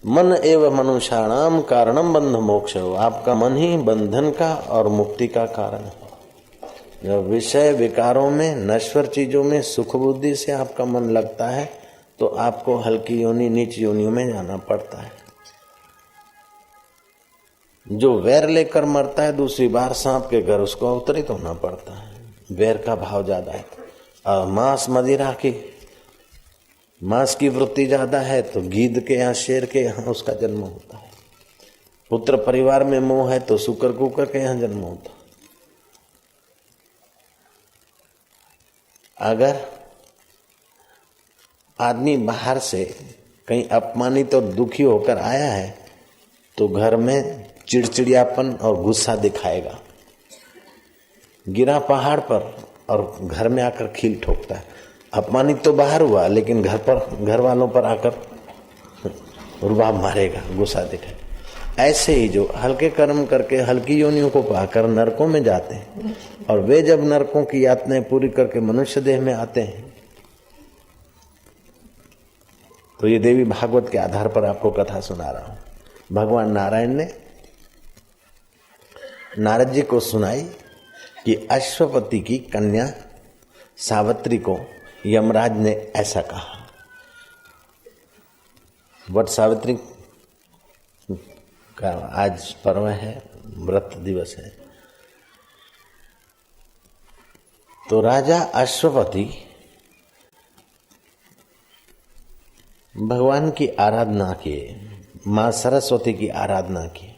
मन एवं मनुष्याणाम कारणम बंध मोक्ष हो। आपका मन ही बंधन का और मुक्ति का कारण है। जब विषय विकारों में, नश्वर चीजों में सुख बुद्धि से आपका मन लगता है तो आपको हल्की योनि, नीच योनियों में जाना पड़ता है। जो वैर लेकर मरता है दूसरी बार सांप के घर, उसको अवतरित होना पड़ता है। वैर का भाव ज्यादा है। और मांस मदिरा की, मांस की वृत्ति ज्यादा है तो गीध के यहाँ, शेर के यहाँ उसका जन्म होता है। पुत्र परिवार में मोह है तो शुकर कुकर के यहाँ जन्म होता है। अगर आदमी बाहर से कहीं अपमानित और दुखी होकर आया है तो घर में चिड़चिड़ियापन और गुस्सा दिखाएगा। गिरा पहाड़ पर और घर में आकर खील ठोकता है। अपमानित तो बाहर हुआ लेकिन घर वालों पर आकर रुबाब मारेगा, गुस्सा दिखाएगा। ऐसे ही जो हल्के कर्म करके हल्की योनियों को पाकर नरकों में जाते हैं और वे जब नरकों की यातनाएं पूरी करके मनुष्य देह में आते हैं तो ये देवी भागवत के आधार पर आपको कथा सुना रहा हूं। भगवान नारायण ने नारद जी को सुनाई कि अश्वपति की कन्या सावित्री को यमराज ने ऐसा कहा। वट सावित्री का आज पर्व है, व्रत दिवस है। तो राजा अश्वपति भगवान की आराधना किए, मां सरस्वती की आराधना की।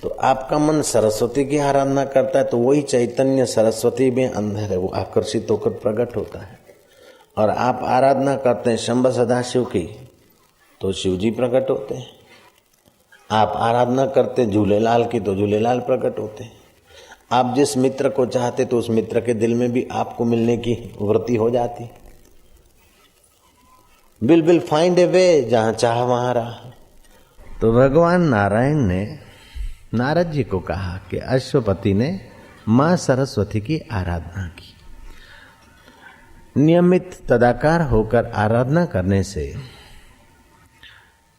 तो आपका मन सरस्वती की आराधना करता है तो वही चैतन्य सरस्वती में अंदर है, वो आकर्षित होकर प्रकट होता है। और आप आराधना करते हैं शंभ सदाशिव की तो शिव जी प्रकट होते हैं। आप आराधना करते झूलेलाल की तो झूलेलाल प्रकट होते हैं। आप जिस मित्र को चाहते तो उस मित्र के दिल में भी आपको मिलने की वृत्ति हो जाती। विल फाइंड ए वे, जहां चाह वहां रहा। तो भगवान नारायण ने नारद जी को कहा कि अश्वपति ने मां सरस्वती की आराधना की। नियमित तदाकार होकर आराधना करने से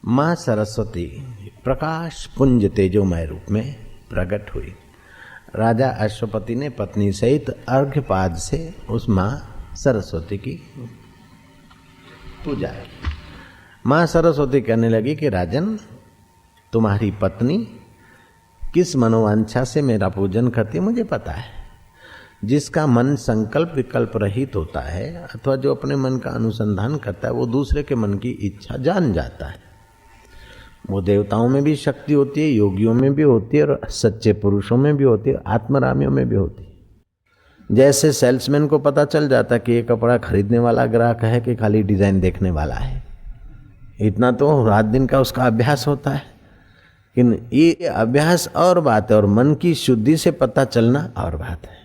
मां सरस्वती प्रकाश पुंज तेजोमय रूप में प्रकट हुई। राजा अश्वपति ने पत्नी सहित अर्घ्यपाद से उस मां सरस्वती की पूजा की। मां सरस्वती कहने लगी कि राजन, तुम्हारी पत्नी किस मनोवांछा से मेरा पूजन करती है मुझे पता है। जिसका मन संकल्प विकल्प रहित होता है अथवा जो अपने मन का अनुसंधान करता है वो दूसरे के मन की इच्छा जान जाता है। वो देवताओं में भी शक्ति होती है, योगियों में भी होती है और सच्चे पुरुषों में भी होती है, आत्मरामियों में भी होती है। जैसे सेल्समैन को पता चल जाता है कि ये कपड़ा खरीदने वाला ग्राहक है कि खाली डिजाइन देखने वाला है। इतना तो रात दिन का उसका अभ्यास होता है। लेकिन ये अभ्यास और बात है और मन की शुद्धि से पता चलना और बात है।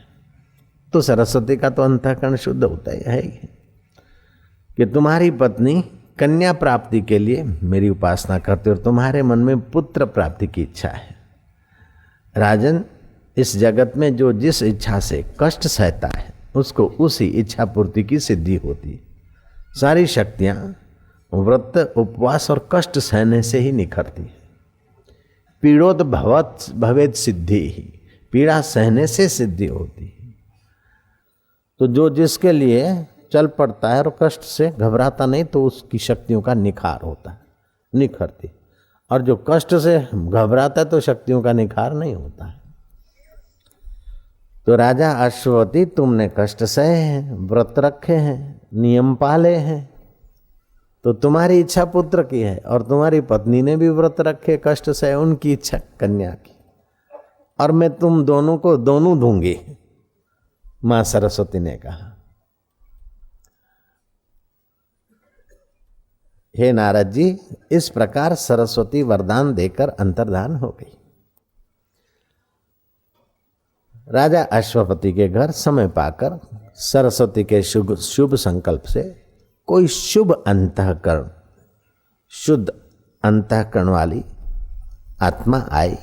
तो सरस्वती का तो अंतःकरण शुद्ध होता ही है कि तुम्हारी पत्नी कन्या प्राप्ति के लिए मेरी उपासना करते और तुम्हारे मन में पुत्र प्राप्ति की इच्छा है। राजन, इस जगत में जो जिस इच्छा से कष्ट सहता है उसको उसी इच्छा पूर्ति की सिद्धि होती है। सारी शक्तियां व्रत, उपवास और कष्ट सहने से ही निखरती है। पीड़ोद भवत भवेद सिद्धि ही, पीड़ा सहने से सिद्धि होती है। तो जो जिसके लिए चल पड़ता है और कष्ट से घबराता नहीं तो उसकी शक्तियों का निखार होता है, निखरती। और जो कष्ट से घबराता है तो शक्तियों का निखार नहीं होता है। तो राजा अश्वपति, तुमने कष्ट सहे हैं, व्रत रखे हैं, नियम पाले हैं, तो तुम्हारी इच्छा पुत्र की है और तुम्हारी पत्नी ने भी व्रत रखे, कष्ट सहे, उनकी इच्छा कन्या की। और मैं तुम दोनों को दोनों दूंगी, मां सरस्वती ने कहा। हे नारद जी, इस प्रकार सरस्वती वरदान देकर अंतर्धान हो गई। राजा अश्वपति के घर समय पाकर सरस्वती के शुभ संकल्प से कोई शुभ अंतःकरण, शुद्ध अंतःकरण वाली आत्मा आई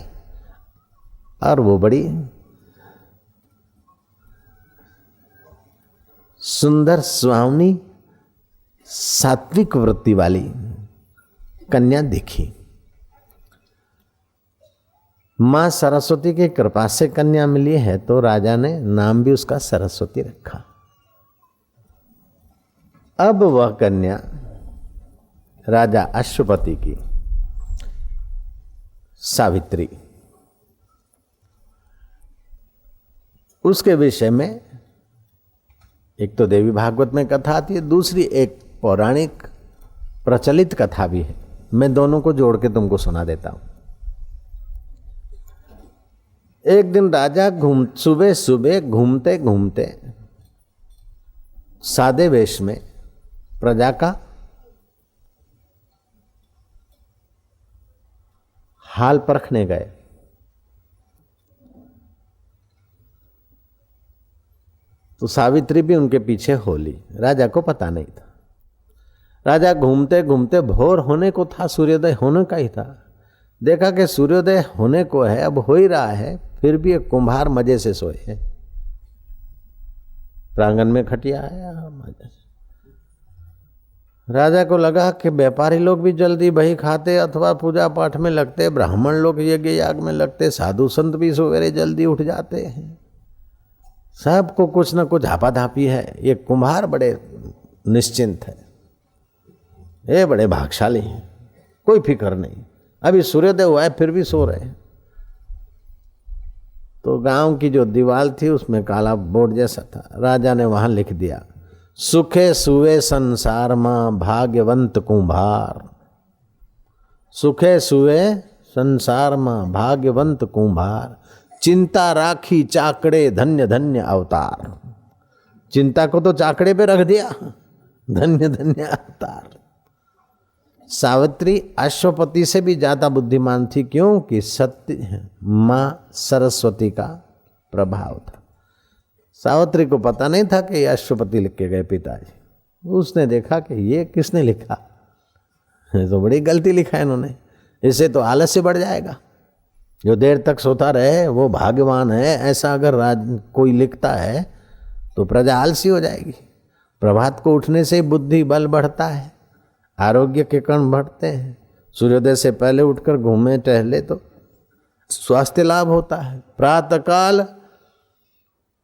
और वो बड़ी सुंदर सुहावनी सात्विक वृत्ति वाली कन्या दिखी। मां सरस्वती की कृपा से कन्या मिली है, तो राजा ने नाम भी उसका सरस्वती रखा। अब वह कन्या राजा अश्वपति की सावित्री, उसके विषय में एक तो देवी भागवत में कथा आती है, दूसरी एक पौराणिक प्रचलित कथा भी है। मैं दोनों को जोड़ के तुमको सुना देता हूं। एक दिन राजा सुबह सुबह घूमते घूमते सादे वेश में प्रजा का हाल परखने गए। तो सावित्री भी उनके पीछे हो ली। राजा को पता नहीं था। राजा घूमते घूमते भोर होने को था, सूर्योदय होने का ही था। देखा कि सूर्योदय होने को है, अब हो ही रहा है, फिर भी एक कुम्हार मजे से सोए है। प्रांगण में खटिया आया मजे से। राजा को लगा कि व्यापारी लोग भी जल्दी बही खाते अथवा पूजा पाठ में लगते, ब्राह्मण लोग यज्ञ याग में लगते, साधु संत भी सवेरे जल्दी उठ जाते हैं, सबको कुछ न कुछ हापाधापी है। ये कुम्हार बड़े निश्चिंत है, ये बड़े भागशाली हैं, कोई फिक्र नहीं, अभी सूर्योदय हुआ है फिर भी सो रहे हैं। तो गांव की जो दीवार थी उसमें काला बोर्ड जैसा था। राजा ने वहां लिख दिया, सुखे सुवे संसार मां भाग्यवंत कुम्हार। सुखे सुवे संसार मां भाग्यवंत कुम्हार, चिंता राखी चाकड़े धन्य धन्य अवतार। चिंता को तो चाकड़े पे रख दिया, धन्य धन्य अवतार। सावित्री अश्वपति से भी ज्यादा बुद्धिमान थी, क्योंकि सत्य मां सरस्वती का प्रभाव था। सावित्री को पता नहीं था कि ये अश्वपति लिख के गए पिताजी। उसने देखा कि ये किसने लिखा, तो बड़ी गलती लिखा है इन्होंने, इससे तो आलस्य बढ़ जाएगा। जो देर तक सोता रहे वो भाग्यवान है, ऐसा अगर कोई लिखता है तो प्रजा आलसी हो जाएगी। प्रभात को उठने से बुद्धि बल बढ़ता है, आरोग्य के कण बढ़ते हैं। सूर्योदय से पहले उठकर घूमे टहले तो स्वास्थ्य लाभ होता है। प्रातःकाल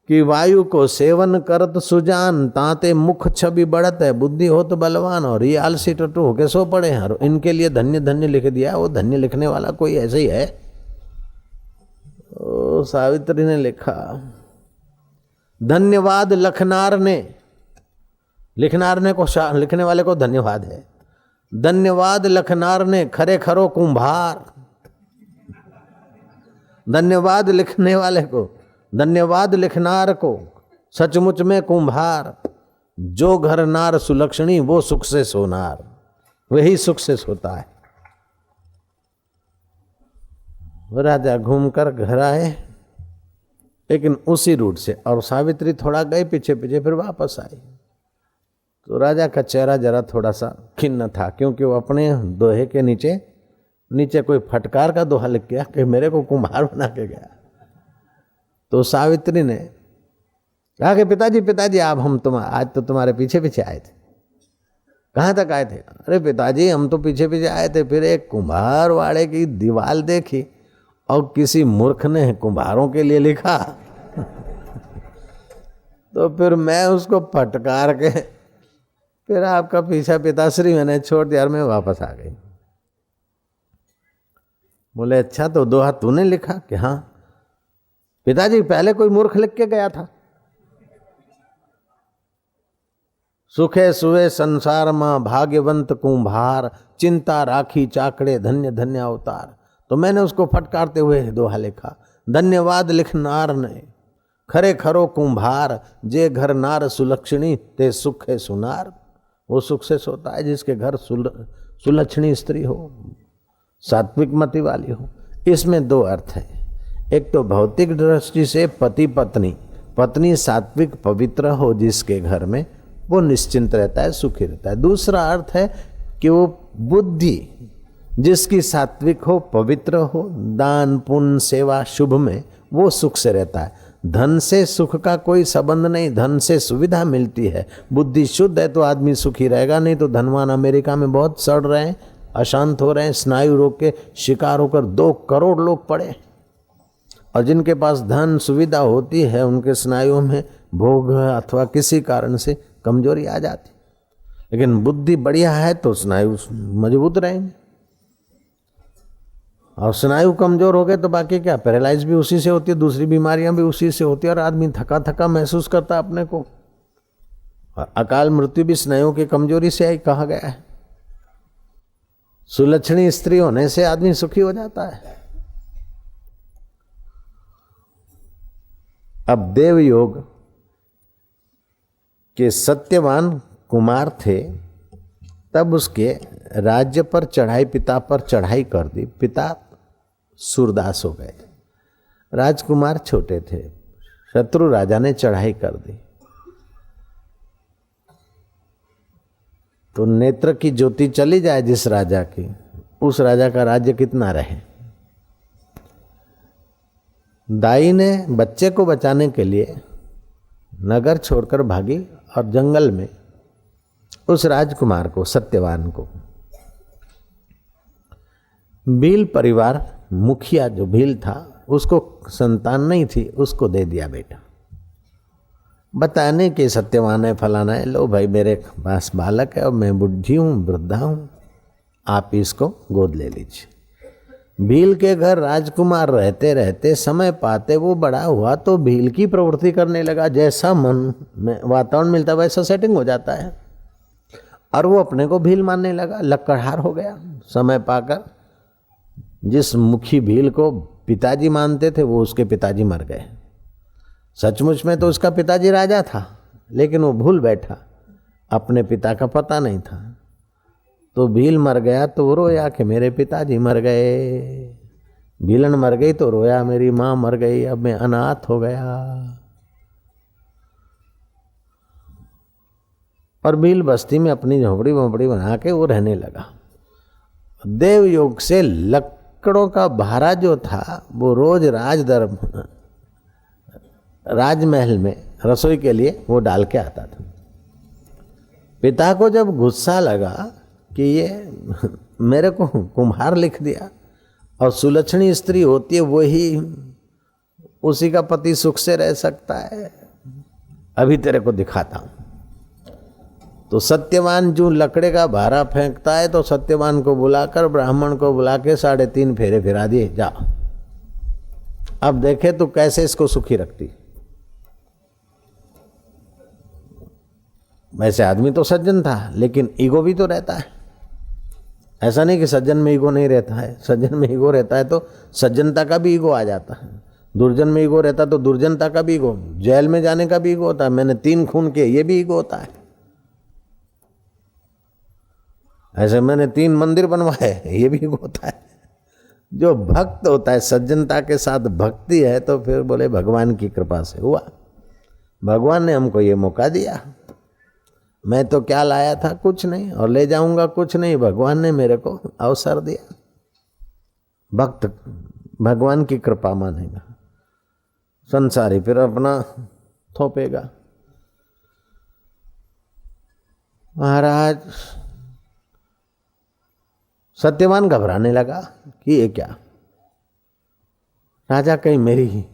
की वायु को सेवन करत सुजान, ताते मुख छवि बढ़त है, बुद्धि हो तो बलवान। और ये आलसी टट्टू होके सो पड़े हैं, इनके लिए धन्य धन्य लिख दिया। वो धन्य लिखने वाला कोई ऐसे ही है। ओ सावित्री ने लिखा, धन्यवाद लखनार ने, लिखनार ने को लिखने वाले को धन्यवाद है। धन्यवाद लखनार ने खरे खरो कुम्हार। धन्यवाद लिखने वाले को, धन्यवाद लिखनार को, सचमुच में कुम्हार। जो घर नार सुलक्षणी वो सुख से सोनार, वही सुख से सोता है। राजा घूमकर घर आए, लेकिन उसी रूट से, और सावित्री थोड़ा गई पीछे पीछे, फिर वापस आई। तो राजा का चेहरा जरा थोड़ा सा खिन्न था, क्योंकि वो अपने दोहे के नीचे कोई फटकार का दोहा लिख गया कि मेरे को कुम्हार बना के गया। तो सावित्री ने कहा कि पिताजी आप हम आज तो तुम्हारे पीछे पीछे आए थे। कहाँ तक आए थे? अरे पिताजी हम तो पीछे पीछे आए थे, फिर एक कुम्हार वाड़े की दीवार देखी और किसी मूर्ख ने कुम्हारों के लिए लिखा तो फिर मैं उसको फटकार के फिर आपका पीछा पिताश्री मैंने छोड़ दिया और मैं वापस आ गई। बोले अच्छा तो दोहा तूने लिखा? कि हाँ पिताजी, पहले कोई मूर्ख लिख के गया था। सुखे सुवे संसार मां भाग्यवंत कुम्हार, चिंता राखी चाकड़े धन्य धन्य अवतार। तो मैंने उसको फटकारते हुए दोहा लिखा, धन्यवाद लिखनार ने खरे खरो कुम्हार, जे घर नार सुलक्षणी ते सुखे सुनार। वो सुख से सोता है जिसके घर सुलक्षणी स्त्री हो, सात्विक मति वाली हो। इसमें दो अर्थ है, एक तो भौतिक दृष्टि से पति पत्नी सात्विक पवित्र हो जिसके घर में, वो निश्चिंत रहता है, सुखी रहता है। दूसरा अर्थ है कि वो बुद्धि जिसकी सात्विक हो, पवित्र हो, दान पुण्य सेवा शुभ में, वो सुख से रहता है। धन से सुख का कोई संबंध नहीं, धन से सुविधा मिलती है। बुद्धि शुद्ध है तो आदमी सुखी रहेगा, नहीं तो धनवान अमेरिका में बहुत सड़ रहे हैं अशांत हो रहे हैं, स्नायु रोग के शिकार होकर 2 करोड़ लोग पड़े। और जिनके पास धन सुविधा होती है उनके स्नायुओं में भोग अथवा किसी कारण से कमजोरी आ जाती, लेकिन बुद्धि बढ़िया है तो स्नायु मजबूत रहेंगे। और स्नायु कमजोर हो गए तो बाकी क्या, पैरालाइज भी उसी से होती है, दूसरी बीमारियां भी उसी से होती है, और आदमी थका थका महसूस करता है अपने को। और अकाल मृत्यु भी स्नायुओं की कमजोरी से ही कहा गया है। सुलक्षणी स्त्री होने से आदमी सुखी हो जाता है। अब देवयोग के सत्यवान कुमार थे, तब उसके राज्य पर चढ़ाई, पिता पर चढ़ाई कर दी। पिता सूरदास हो गए, राजकुमार छोटे थे, शत्रु राजा ने चढ़ाई कर दी। तो नेत्र की ज्योति चली जाए जिस राजा की, उस राजा का राज्य कितना रहे। दाई ने बच्चे को बचाने के लिए नगर छोड़कर भागी और जंगल में उस राजकुमार को, सत्यवान को, भील परिवार मुखिया जो भील था उसको संतान नहीं थी, उसको दे दिया बेटा, बताने के सत्यवान है फलाना है, लो भाई मेरे पास बालक है और मैं बुढ़ी हूँ, वृद्धा हूँ, आप इसको गोद ले लीजिए। भील के घर राजकुमार रहते रहते समय पाते वो बड़ा हुआ तो भील की प्रवृत्ति करने लगा। जैसा मन में वातावरण मिलता है वैसा सेटिंग हो जाता है, और वो अपने को भील मानने लगा, लक्कड़हार हो गया। समय पाकर जिस मुखी भील को पिताजी मानते थे वो उसके पिताजी मर गए। सचमुच में तो उसका पिताजी राजा था, लेकिन वो भूल बैठा, अपने पिता का पता नहीं था। तो भील मर गया तो वो रोया कि मेरे पिताजी मर गए। भीलन मर गई तो रोया मेरी माँ मर गई, अब मैं अनाथ हो गया। और भील बस्ती में अपनी झोपड़ी वोपड़ी बना के वो रहने लगा। देवयोग से लकड़ों का भारा जो था वो रोज राजमहल में रसोई के लिए वो डाल के आता था। पिता को जब गुस्सा लगा कि ये मेरे को कुम्हार लिख दिया, और सुलक्षणी स्त्री होती है वही उसी का पति सुख से रह सकता है, अभी तेरे को दिखाता हूं। तो सत्यवान जो लकड़े का भारा फेंकता है तो सत्यवान को बुलाकर, ब्राह्मण को बुला के 3.5 फेरे फिरा दिए, जा अब देखे तो कैसे इसको सुखी रखती। वैसे आदमी तो सज्जन था, लेकिन ईगो भी तो रहता है। ऐसा नहीं कि सज्जन में ईगो नहीं रहता है, सज्जन में ईगो रहता है तो सज्जनता का भी ईगो आ जाता है। दुर्जन में ईगो रहता तो दुर्जनता का भी ईगो, जेल में जाने का भी ईगो होता है, मैंने 3 खून किए, ये भी ईगो होता है। ऐसे मैंने 3 मंदिर बनवाए, ये भी ईगो होता है। जो भक्त होता है, सज्जनता के साथ भक्ति है, तो फिर बोले भगवान की कृपा से हुआ, भगवान ने हमको ये मौका दिया, मैं तो क्या लाया था, कुछ नहीं, और ले जाऊंगा कुछ नहीं, भगवान ने मेरे को अवसर दिया। भक्त भगवान की कृपा मानेगा, संसारी फिर अपना थोपेगा। महाराज सत्यवान घबराने लगा कि ये क्या, राजा कहीं मेरी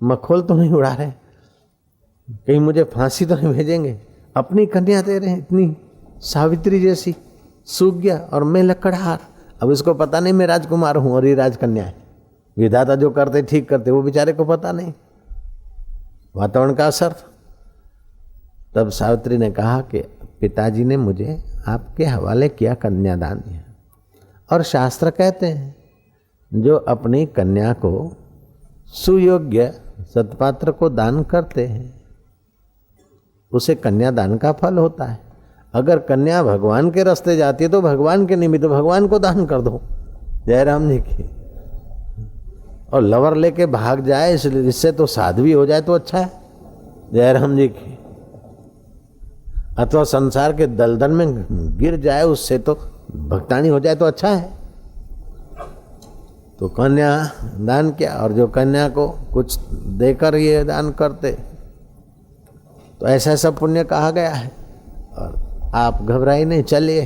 मखौल तो नहीं उड़ा रहे, कहीं मुझे फांसी तो नहीं भेजेंगे। अपनी कन्या दे रहे हैं, इतनी सावित्री जैसी, सूख गया और मैं लकड़हार। अब इसको पता नहीं मैं राजकुमार हूं और ये राजकन्या है। विधाता जो करते ठीक करते, वो बेचारे को पता नहीं, वातावरण का असर। तब सावित्री ने कहा कि पिताजी ने मुझे आपके हवाले किया कन्यादान, और शास्त्र कहते हैं जो अपनी कन्या को सुयोग्य सत्पात्र को दान करते हैं उसे कन्यादान का फल होता है। अगर कन्या भगवान के रास्ते जाती है तो भगवान के निमित्त भगवान को दान कर दो, जयराम जी की। और लवर लेके भाग जाए इससे तो साध्वी हो जाए तो अच्छा है, जयराम जी की। अथवा संसार के दलदल में गिर जाए उससे तो भक्तानी हो जाए तो अच्छा है। तो कन्या दान किया, और जो कन्या को कुछ देकर ये दान करते तो ऐसा सब पुण्य कहा गया है। और आप घबराई नहीं, चलिए।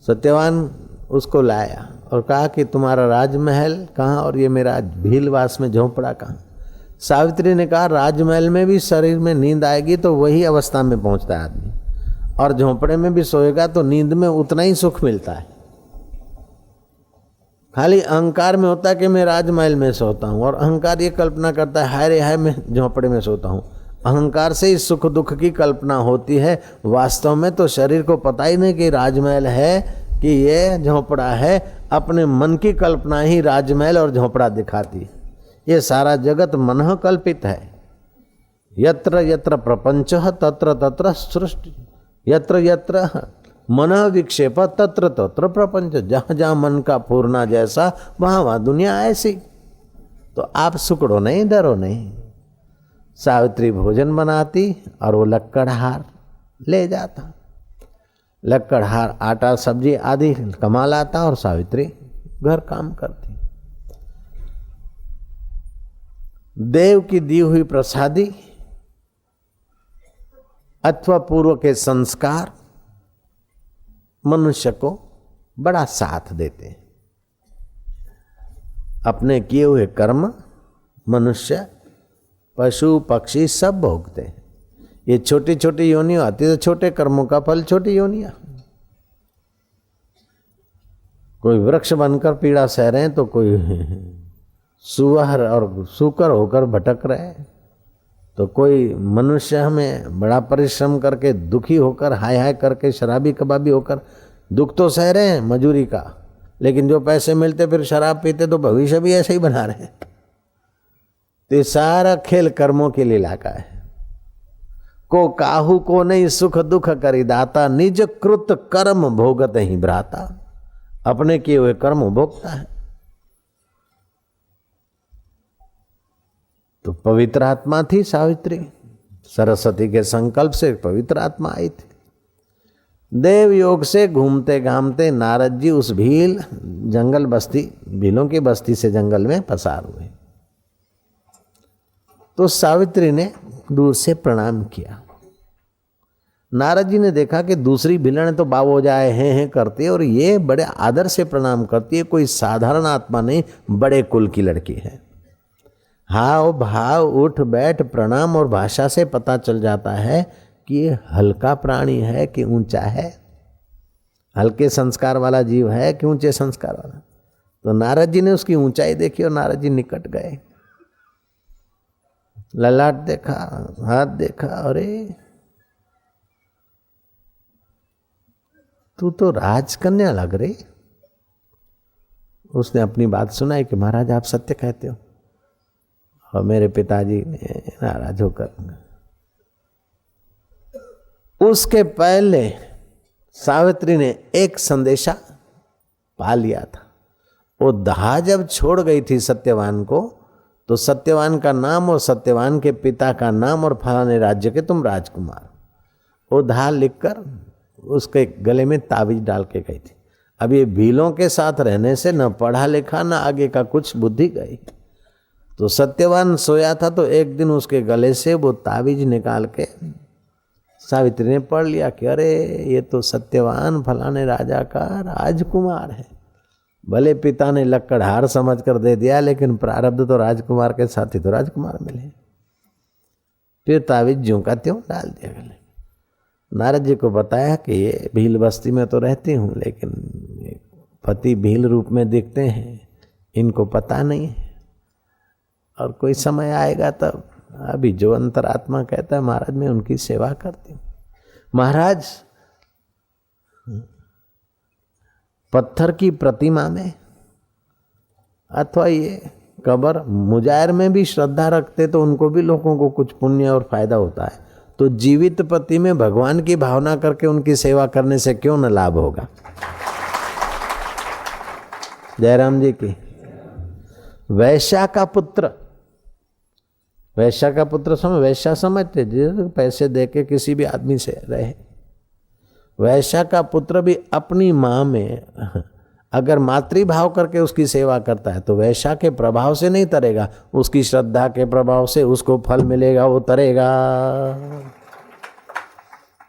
सत्यवान उसको लाया और कहा कि तुम्हारा राजमहल कहाँ और ये मेरा भीलवास में झोंपड़ा कहाँ। सावित्री ने कहा राजमहल में भी शरीर में नींद आएगी तो वही अवस्था में पहुंचता है आदमी, और झोंपड़े में भी सोएगा तो नींद में उतना ही सुख मिलता है। खाली अहंकार में होता है कि मैं राजमहल में सोता हूँ, और अहंकार ये कल्पना करता है हाय रे हाय मैं झोंपड़े में सोता हूँ। अहंकार से ही सुख दुख की कल्पना होती है, वास्तव में तो शरीर को पता ही नहीं कि राजमहल है कि ये झोंपड़ा है। अपने मन की कल्पना ही राजमहल और झोंपड़ा दिखाती है। ये सारा जगत मनः कल्पित है। यत्र यत्र प्रपंचः तत्र तत्र सृष्टि, यत्र यत्र मनः विक्षेप तत्र तत्र प्रपंच। जहाँ जहाँ मन का पूर्णा जैसा वहाँ वहाँ दुनिया ऐसी। तो आप सुकड़ो नहीं, डरो नहीं। सावित्री भोजन बनाती और वो लक्कड़हार ले जाता। लक्कड़हार आटा सब्जी आदि कमा लाता और सावित्री घर काम करती। देव की दी हुई प्रसादी अथवा पूर्व के संस्कार मनुष्य को बड़ा साथ देते हैं। अपने किए हुए कर्म मनुष्य पशु पक्षी सब भोगते हैं। ये छोटी छोटी योनियां आती तो छोटे कर्मों का फल छोटी योनियां। कोई वृक्ष बनकर पीड़ा सह रहे हैं तो कोई सुअर और सूकर होकर भटक रहे हैं, तो कोई मनुष्य हमें बड़ा परिश्रम करके दुखी होकर हाय हाय करके शराबी कबाबी होकर दुख तो सह रहे हैं मजूरी का, लेकिन जो पैसे मिलते फिर शराब पीते तो भविष्य भी ऐसे ही बना रहे हैं। तो ये सारा खेल कर्मों की लीला का है। को काहू को नहीं सुख दुख करी दाता, निज कृत कर्म भोगत ही भ्राता। अपने किए हुए कर्म भोगता है। तो पवित्र आत्मा थी सावित्री, सरस्वती के संकल्प से पवित्र आत्मा आई थी। देव योग से घूमते घामते नारद जी उस भील जंगल बस्ती, भीलों की बस्ती से जंगल में पसार हुए। तो सावित्री ने दूर से प्रणाम किया। नारद जी ने देखा कि दूसरी भीलने तो बाव हो जाए हैं करती है और ये बड़े आदर से प्रणाम करती है। कोई साधारण आत्मा नहीं, बड़े कुल की लड़की है। हाव भाव उठ बैठ प्रणाम और भाषा से पता चल जाता है कि ये हल्का प्राणी है कि ऊंचा है, हल्के संस्कार वाला जीव है कि ऊंचे संस्कार वाला। तो नारद जी ने उसकी ऊंचाई देखी और नारद जी निकट गए। ललाट देखा, हाथ देखा, अरे तू तो राजकन्या लग रही। उसने अपनी बात सुनाई कि महाराज आप सत्य कहते हो। और मेरे पिताजी ने नाराज होकर, उसके पहले सावित्री ने एक संदेशा पा लिया था। वो दाह जब छोड़ गई थी सत्यवान को, तो सत्यवान का नाम और सत्यवान के पिता का नाम और फलाने राज्य के तुम राजकुमार, वो दाह लिखकर उसके गले में ताबीज डाल के गई थी। अब ये भीलों के साथ रहने से न पढ़ा लिखा न आगे का कुछ बुद्धि गई। तो सत्यवान सोया था तो एक दिन उसके गले से वो ताबीज निकाल के सावित्री ने पढ़ लिया कि अरे ये तो सत्यवान फलाने राजा का राजकुमार है। भले पिता ने लक्कड़हार समझ कर दे दिया, लेकिन प्रारब्ध तो राजकुमार के साथ ही तो राजकुमार मिले। फिर ताबीज ज्यों का त्यों डाल दिया गले। नारद जी को बताया कि ये भील बस्ती में तो रहती हूँ, लेकिन पति भील रूप में दिखते हैं, इनको पता नहीं है, और कोई समय आएगा तब। अभी जो अंतरात्मा कहता है महाराज मैं उनकी सेवा करती हूँ। महाराज पत्थर की प्रतिमा में अथवा ये कब्र मुजाहिर में भी श्रद्धा रखते तो उनको भी लोगों को कुछ पुण्य और फायदा होता है। तो जीवित पति में भगवान की भावना करके उनकी सेवा करने से क्यों न लाभ होगा। जयराम जी की। वैश्या का पुत्र, वैश्या का पुत्र समझ, वैश्या समझते जिसे पैसे देके किसी भी आदमी से रहे। वैश्या का पुत्र भी अपनी माँ में अगर मातृभाव करके उसकी सेवा करता है तो वैश्या के प्रभाव से नहीं तरेगा, उसकी श्रद्धा के प्रभाव से उसको फल मिलेगा, वो तरेगा।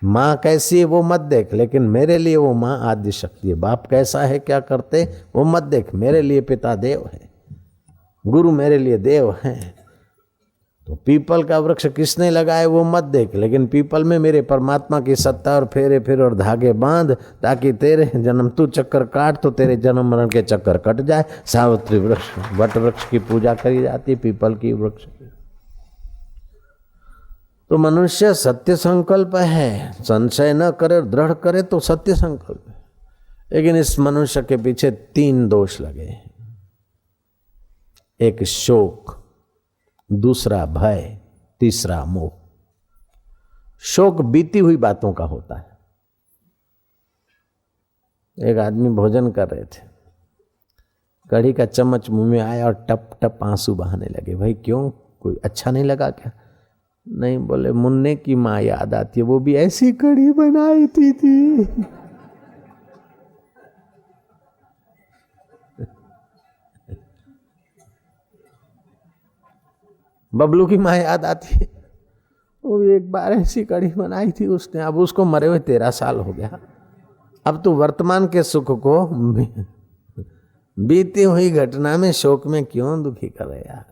माँ कैसी है वो मत देख, लेकिन मेरे लिए वो माँ आदि शक्ति है। बाप कैसा है, क्या करते, वो मत देख, मेरे लिए पिता देव है, गुरु मेरे लिए देव हैं। तो पीपल का वृक्ष किसने लगाया वो मत देख, लेकिन पीपल में मेरे परमात्मा की सत्ता और फेरे फिर और धागे बांध, ताकि तेरे जन्म तू चक्कर काट तो तेरे जन्म मरण के चक्कर कट जाए। सावित्री वृक्ष, वट वृक्ष की पूजा करी जाती, पीपल की वृक्ष की। तो मनुष्य सत्य संकल्प है, संशय न करे, दृढ़ करे तो सत्य संकल्प है। लेकिन इस मनुष्य के पीछे 3 दोष लगे, एक शोक, दूसरा भय, तीसरा मोह। शोक बीती हुई बातों का होता है। एक आदमी भोजन कर रहे थे, कढ़ी का चम्मच मुंह में आया और टप टप आंसू बहाने लगे। भाई क्यों, कोई अच्छा नहीं लगा क्या? नहीं, बोले मुन्ने की माँ याद आती है, वो भी ऐसी कढ़ी बनाई थी। बबलू की माँ याद आती है, वो भी एक बार ऐसी कढ़ी बनाई थी उसने। अब उसको मरे हुए 13 साल हो गया। अब तो वर्तमान के सुख को बीती हुई घटना में शोक में क्यों दुखी कर रहे यार।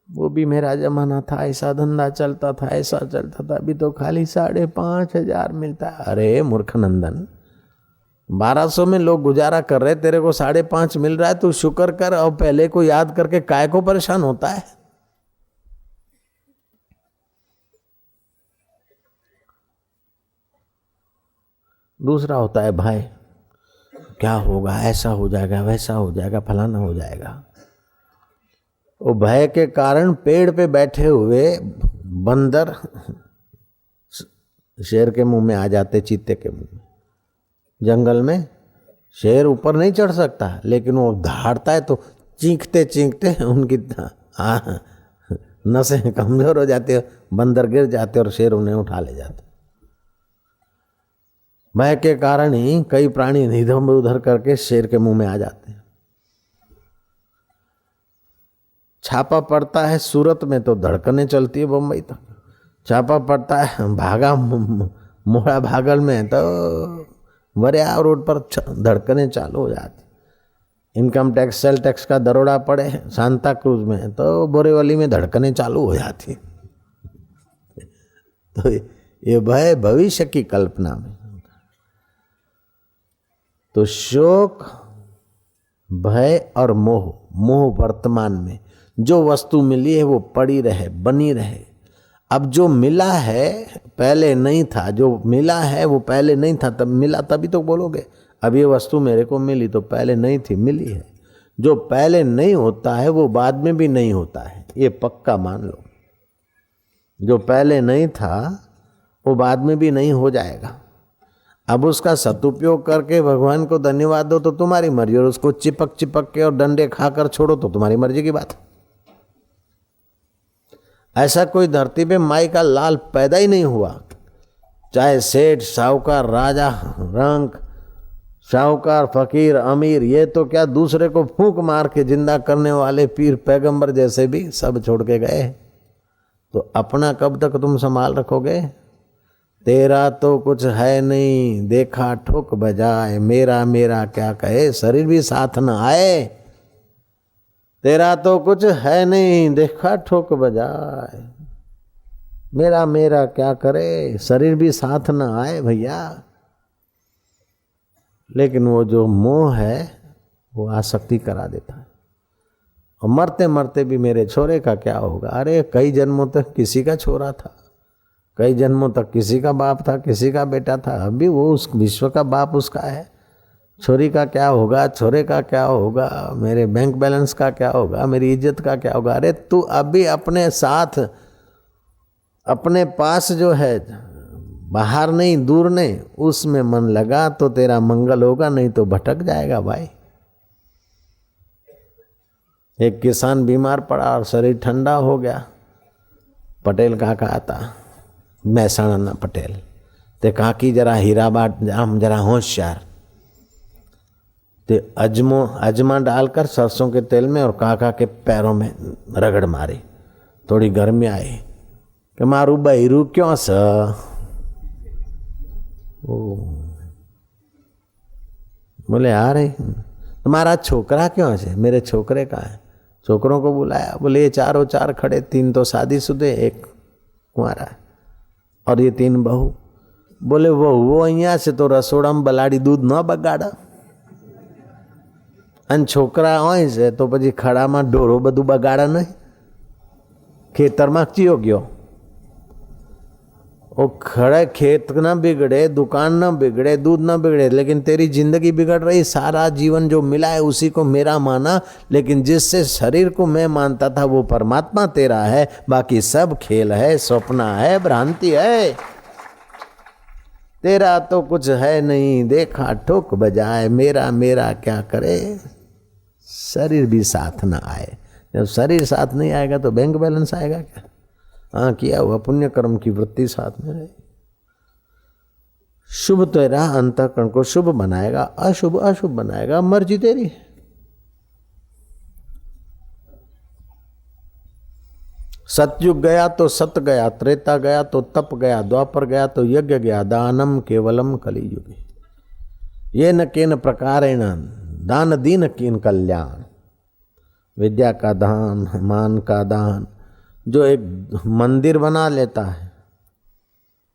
वो भी मेरा जमाना था, ऐसा धंधा चलता था, ऐसा चलता था, अभी तो खाली 5,500 मिलता है। अरे मूर्ख नंदन, 1200 में लोग गुजारा कर रहे, तेरे को 5.5 मिल रहा है, तू शुक्र कर। और पहले को याद करके काय को परेशान होता है। दूसरा होता है भाई, क्या होगा, ऐसा हो जाएगा, वैसा हो जाएगा, फलाना हो जाएगा। वो भय के कारण पेड़ पे बैठे हुए बंदर शेर के मुंह में आ जाते, चीते के मुंह में। जंगल में शेर ऊपर नहीं चढ़ सकता, लेकिन वो दहाड़ता है तो चीखते चीखते उनकी नसें कमजोर हो जाती है, बंदर गिर जाते और शेर उन्हें उठा ले जाते। भय के कारण ही कई प्राणी इधर उधर करके शेर के मुंह में आ जाते हैं। छापा पड़ता है सूरत में तो धड़कने चलती है बम्बई तक। छापा पड़ता है भागा मोड़ा भागल में तो वरिया रोड पर धड़कने चालू हो जाती। इनकम टैक्स, सेल टैक्स का दरोड़ा पड़े सांता क्रूज में तो बोरेवली में धड़कने चालू हो जाती। तो ये भय भविष्य की कल्पना में। तो शोक, भय और मोह। मोह वर्तमान में, जो वस्तु मिली है वो पड़ी रहे, बनी रहे। अब जो मिला है पहले नहीं था, जो मिला है वो पहले नहीं था, तब मिला तभी तो बोलोगे। अब ये वस्तु मेरे को मिली तो पहले नहीं थी, मिली है। जो पहले नहीं होता है वो बाद में भी नहीं होता है, ये पक्का मान लो। जो पहले नहीं था वो बाद में भी नहीं हो जाएगा। अब उसका सदुपयोग करके भगवान को धन्यवाद दो तो तुम्हारी मर्जी, और उसको चिपक चिपक के और डंडे खाकर छोड़ो तो तुम्हारी मर्जी की बात है। ऐसा कोई धरती पे माई का लाल पैदा ही नहीं हुआ। चाहे सेठ, साहूकार, राजा, रंक, साहूकार, फकीर, अमीर, ये तो क्या दूसरे को फूंक मार के जिंदा करने वाले पीर पैगंबर जैसे भी सब छोड़ के गए। तो अपना कब तक तुम संभाल रखोगे? तेरा तो कुछ है नहीं, देखा ठोक बजाए, मेरा मेरा क्या कहे, शरीर भी साथ न आए। तेरा तो कुछ है नहीं, देखा ठोक बजाए, मेरा मेरा क्या करे, शरीर भी साथ न आए भैया। लेकिन वो जो मोह है वो आसक्ति करा देता है। और मरते मरते भी मेरे छोरे का क्या होगा। अरे कई जन्मों तक किसी का छोरा था, कई जन्मों तक किसी का बाप था, किसी का बेटा था, अभी वो उस विश्व का बाप उसका है। छोरी का क्या होगा, छोरे का क्या होगा, मेरे बैंक बैलेंस का क्या होगा, मेरी इज्जत का क्या होगा। अरे तू अभी अपने साथ, अपने पास जो है, बाहर नहीं, दूर नहीं, उसमें मन लगा तो तेरा मंगल होगा, नहीं तो भटक जाएगा भाई। एक किसान बीमार पड़ा और शरीर ठंडा हो गया। पटेल काका आता, महसाणा पटेल, ते काकी जरा हीराबाद आम जरा होशियार, ते अजमा डालकर सरसों के तेल में और काका के पैरों में रगड़ मारी, थोड़ी गर्मी आई, कि मारू बहिरू क्यों स बोले आ रहे तुम्हारा छोकरा क्यों है? मेरे छोकरे का है। छोकरों को बुलाया, बोले ये चारों चार खड़े, 3 तो शादीशुदे, 1 कुंवारा है और ये 3 बहू। बोले वो અહીંયા से तो रसोड़ाમાં બલાડી दूध न બગાડા અને છોકરા હોય છે તો પછી ખડામાં ઢોરો બધું બગાડા નહીં, ખેતરમાં ચિયો ગયો। वो खड़े खेत ना बिगड़े, दुकान ना बिगड़े, दूध ना बिगड़े, लेकिन तेरी जिंदगी बिगड़ रही। सारा जीवन जो मिला है उसी को मेरा माना, लेकिन जिससे शरीर को मैं मानता था वो परमात्मा तेरा है, बाकी सब खेल है, स्वप्न है, भ्रांति है। तेरा तो कुछ है नहीं, देखा ठोक बजाए, मेरा मेरा क्या करे, शरीर भी साथ ना आए। जब शरीर साथ नहीं आएगा तो बैंक बैलेंस आएगा क्या? हाँ, किया हुआ पुण्य कर्म की वृत्ति साथ में रहे। शुभ तेरा अंतःकरण को शुभ बनाएगा, अशुभ अशुभ बनाएगा, मर्जी तेरी। सतयुग गया तो सत गया, त्रेता गया तो तप गया, द्वापर गया तो यज्ञ गया, दानम केवलम कलियुगे। ये न केन प्रकारेण दान दीन कीन कल्याण। विद्या का दान, मान का दान। जो एक मंदिर बना लेता है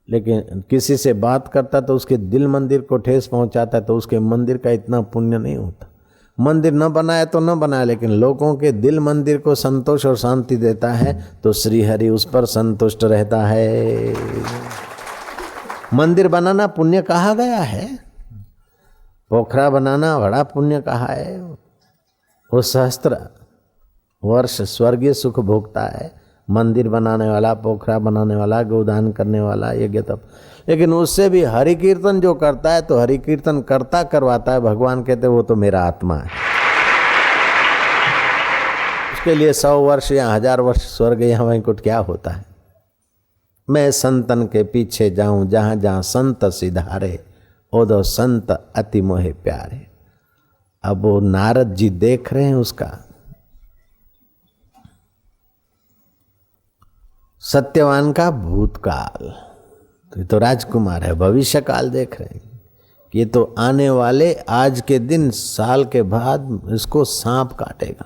लेकिन किसी से बात करता तो उसके दिल मंदिर को ठेस पहुंचाता है, तो उसके मंदिर का इतना पुण्य नहीं होता। मंदिर न बनाए तो न बनाए, लेकिन लोगों के दिल मंदिर को संतोष और शांति देता है तो श्री हरि उस पर संतुष्ट रहता है। मंदिर बनाना पुण्य कहा गया है, पोखरा बनाना बड़ा पुण्य कहा है। वो सहस्त्र वर्ष स्वर्गीय सुख भोगता है, मंदिर बनाने वाला, पोखरा बनाने वाला, गोदान करने वाला, यज्ञ तप। लेकिन उससे भी हरि कीर्तन जो करता है तो हरि कीर्तन करता करवाता है। भगवान कहते वो तो मेरा आत्मा है। उसके लिए 100 वर्ष या 1000 वर्ष स्वर्ग या वैकुंठ क्या होता है। मैं संतन के पीछे जाऊं, जहां जहां संत सिधारे, ओदो संत अति मोहे प्यारे। अब वो नारद जी देख रहे हैं उसका। सत्यवान का भूतकाल, तो ये तो राजकुमार है, भविष्य काल देख रहे हैं कि ये तो आने वाले आज के दिन, साल के बाद इसको सांप काटेगा।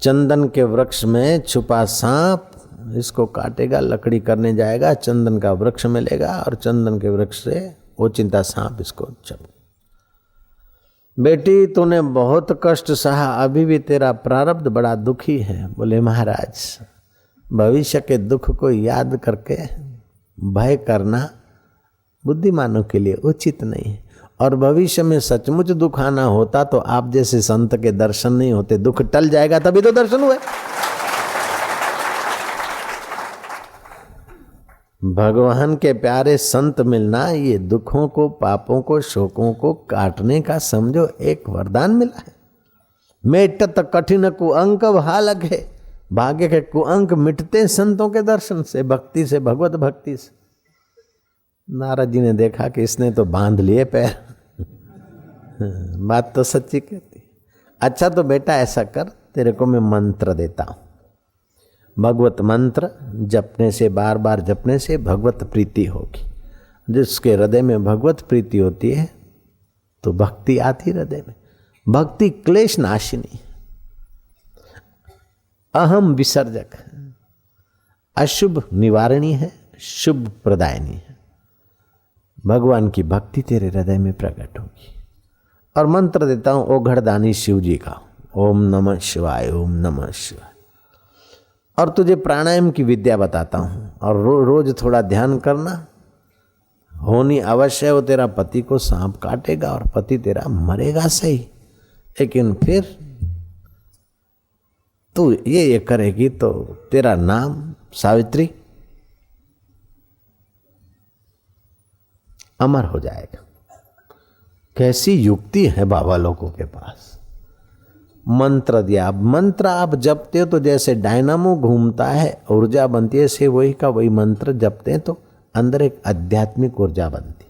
चंदन के वृक्ष में छुपा सांप इसको काटेगा, लकड़ी करने जाएगा, चंदन का वृक्ष मिलेगा और चंदन के वृक्ष से वो चिंता सांप इसको चप। बेटी तूने बहुत कष्ट सहा, अभी भी तेरा प्रारब्ध बड़ा दुखी है। बोले महाराज, भविष्य के दुख को याद करके भय करना बुद्धिमानों के लिए उचित नहीं है। और भविष्य में सचमुच दुख आना होता तो आप जैसे संत के दर्शन नहीं होते। दुख टल जाएगा तभी तो दर्शन हुए। भगवान के प्यारे संत मिलना, ये दुखों को, पापों को, शोकों को काटने का समझो एक वरदान मिला है। मेटत कठिन कुअंक भालक है। भाग्य के कुअंक मिटते संतों के दर्शन से, भक्ति से, भगवत भक्ति से। नारद जी ने देखा कि इसने तो बांध लिए पैर। बात तो सच्ची कहती। अच्छा तो बेटा ऐसा कर, तेरे को मैं मंत्र देता हूं। भगवत मंत्र जपने से, बार बार जपने से भगवत प्रीति होगी। जिसके हृदय में भगवत प्रीति होती है तो भक्ति आती हृदय में। भक्ति क्लेश नाशिनी, अहम विसर्जक, अशुभ निवारणी है, शुभ प्रदायनी है। भगवान की भक्ति तेरे हृदय में प्रकट होगी। और मंत्र देता हूं ओघड़दानी शिव जी का, ओम नमः शिवाय, ओम नमः शिवाय। और तुझे प्राणायाम की विद्या बताता हूं और रोज थोड़ा ध्यान करना। होनी अवश्य वो तेरा पति को सांप काटेगा और पति तेरा मरेगा सही, लेकिन फिर तू ये करेगी तो तेरा नाम सावित्री अमर हो जाएगा। कैसी युक्ति है बाबा लोगों के पास। मंत्र दिया। अब मंत्र आप जपते हो तो जैसे डायनामो घूमता है, ऊर्जा बनती है, ऐसे वही का वही मंत्र जपते हैं तो अंदर एक आध्यात्मिक ऊर्जा बनती।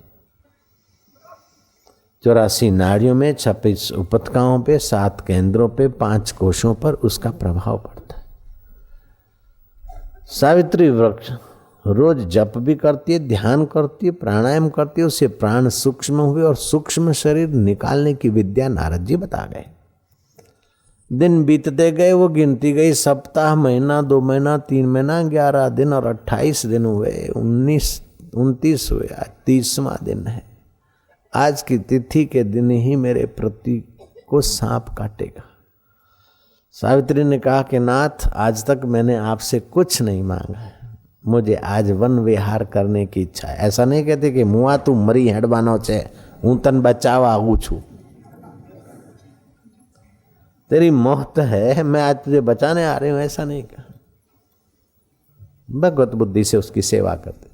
84 नाड़ियों में, 26 उपतकाओं पे, 7 केंद्रों पे, 5 कोशों पर उसका प्रभाव पड़ता है। सावित्री वृक्ष रोज जप भी करती है, ध्यान करती है, प्राणायाम करती है, उससे प्राण सूक्ष्म हुए और सूक्ष्म शरीर निकालने की विद्या नारद जी बता गए। दिन बीतते गए, वो गिनती गई, सप्ताह, महीना, 2 महीना, 3 महीना, 11 दिन और 28 दिन हुए, 29 हुए, आज 30वां दिन है। आज की तिथि के दिन ही मेरे पति को सांप काटेगा। सावित्री ने कहा कि नाथ, आज तक मैंने आपसे कुछ नहीं मांगा है, मुझे आज वन विहार करने की इच्छा है। ऐसा नहीं कहते कि मुआ तू मरी हेडबानो छे, हूँ तन बचावा आऊँ छू, तेरी मौत है, मैं आज तुझे बचाने आ रही हूं, ऐसा नहीं कहा। भगवत बुद्धि से उसकी सेवा करते।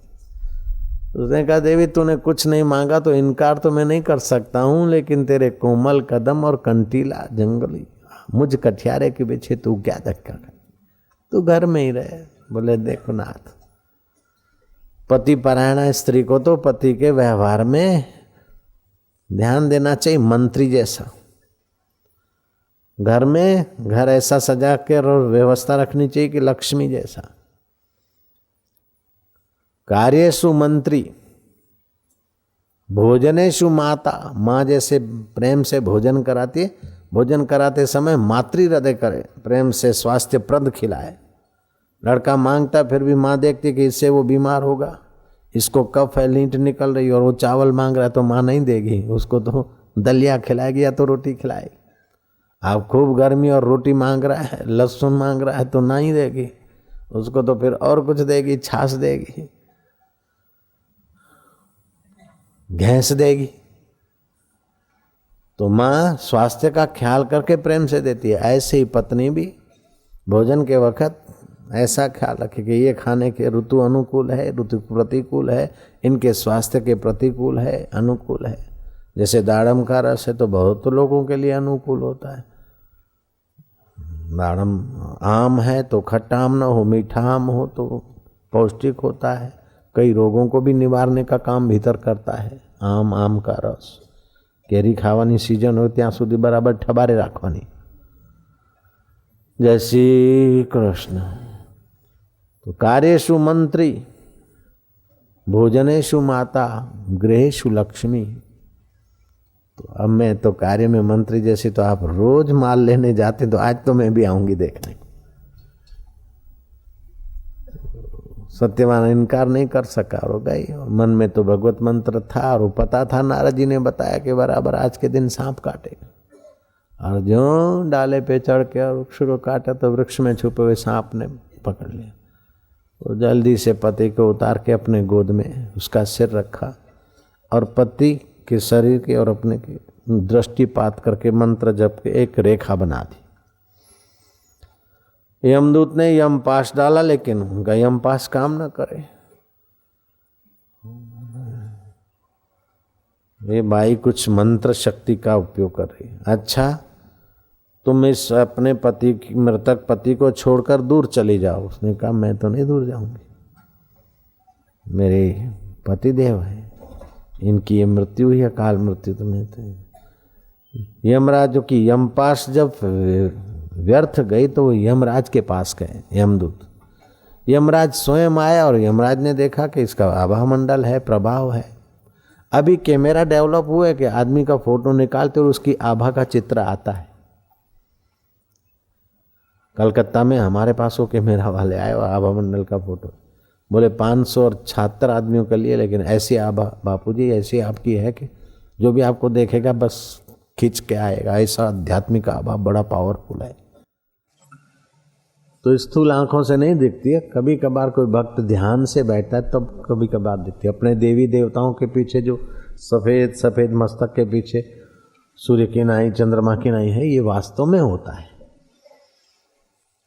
उसने कहा देवी तूने कुछ नहीं मांगा तो इनकार तो मैं नहीं कर सकता हूं, लेकिन तेरे कोमल कदम और कंटीला जंगली मुझ कठियारे के पीछे तू क्या धक्का कर, तू घर में ही रहे। बोले देखो नाथ, पति परायणा स्त्री को तो पति के व्यवहार में ध्यान देना चाहिए, मंत्री जैसा। घर में घर ऐसा सजा कर और व्यवस्था रखनी चाहिए कि लक्ष्मी जैसा। कार्येषु मंत्री, भोजनेषु माता, माँ जैसे प्रेम से भोजन कराती है, भोजन कराते समय मातृ हृदय करे, प्रेम से स्वास्थ्यप्रद खिलाए। लड़का मांगता फिर भी माँ देखती कि इससे वो बीमार होगा, इसको कफ है, लींट निकल रही, और वो चावल मांग रहा है तो माँ नहीं देगी, उसको तो दलिया खिलाएगी या तो रोटी खिलाएगी। आप खूब गर्मी और रोटी मांग रहा है, लहसुन मांग रहा है तो ना ही देगी, उसको तो फिर और कुछ देगी, छाछ देगी, भैंस देगी। तो माँ स्वास्थ्य का ख्याल करके प्रेम से देती है। ऐसे ही पत्नी भी भोजन के वक्त ऐसा ख्याल रखे कि ये खाने के ऋतु अनुकूल है, ऋतु प्रतिकूल है, इनके स्वास्थ्य के प्रतिकूल है, अनुकूल है। जैसे दाड़म का रस है तो बहुत लोगों के लिए अनुकूल होता है। दाड़म आम है तो खट्टा आम ना हो, मीठा आम हो तो पौष्टिक होता है, कई रोगों को भी निवारने का काम भीतर करता है आम का रस। केरी खावानी सीजन हो ત્યાં સુધી બરાબર ठबारे રાખવાની। जय श्री कृष्ण। तो कार्येषु मंत्री, भोजनेषु माता, गृहेषु लक्ष्मी। तो अब मैं तो कार्य में मंत्री जैसी, तो आप रोज माल लेने जाते तो आज तो मैं भी आऊंगी देखने। सत्यवान इनकार नहीं कर सका और गई। मन में तो भगवत मंत्र था और पता था, नारद जी ने बताया कि बराबर आज के दिन सांप काटेगा। और जो डाले पे चढ़ के और वृक्ष को काटा तो वृक्ष में छुपे हुए सांप ने पकड़ लिया। वो जल्दी से पति को उतार के अपने गोद में उसका सिर रखा और पति के शरीर के और अपने की दृष्टिपात करके मंत्र जप के एक रेखा बना दी। यमदूत ने यम पास डाला, लेकिन उनका यम पास काम न करे। ये बाई कुछ मंत्र शक्ति का उपयोग कर रही है। अच्छा, तुम इस अपने पति की, मृतक पति को छोड़कर दूर चली जाओ। उसने कहा मैं तो नहीं दूर जाऊंगी, मेरे पति देव है, इनकी ये मृत्यु ही अकाल मृत्यु तो नहीं थे। यमराज की यमपाश जब व्यर्थ गई तो यमराज के पास गए यमदूत। यमराज स्वयं आया और यमराज ने देखा कि इसका आभा मंडल है, प्रभाव है। अभी कैमरा डेवलप हुआ है कि आदमी का फोटो निकालते और उसकी आभा का चित्र आता है। कलकत्ता में हमारे पास वो कैमरा वाले आए और आभा मंडल का फोटो, बोले 576 आदमियों के लिए, लेकिन ऐसी आभा बापूजी ऐसी आपकी है कि जो भी आपको देखेगा बस खींच के आएगा। ऐसा आध्यात्मिक आभा बड़ा पावरफुल है। तो स्थूल आंखों से नहीं दिखती है, कभी कभार कोई भक्त ध्यान से बैठता है तब कभी कभार दिखती है। अपने देवी देवताओं के पीछे जो सफ़ेद सफ़ेद मस्तक के पीछे सूर्य की नाई, चंद्रमा की नाई है, ये वास्तव में होता है।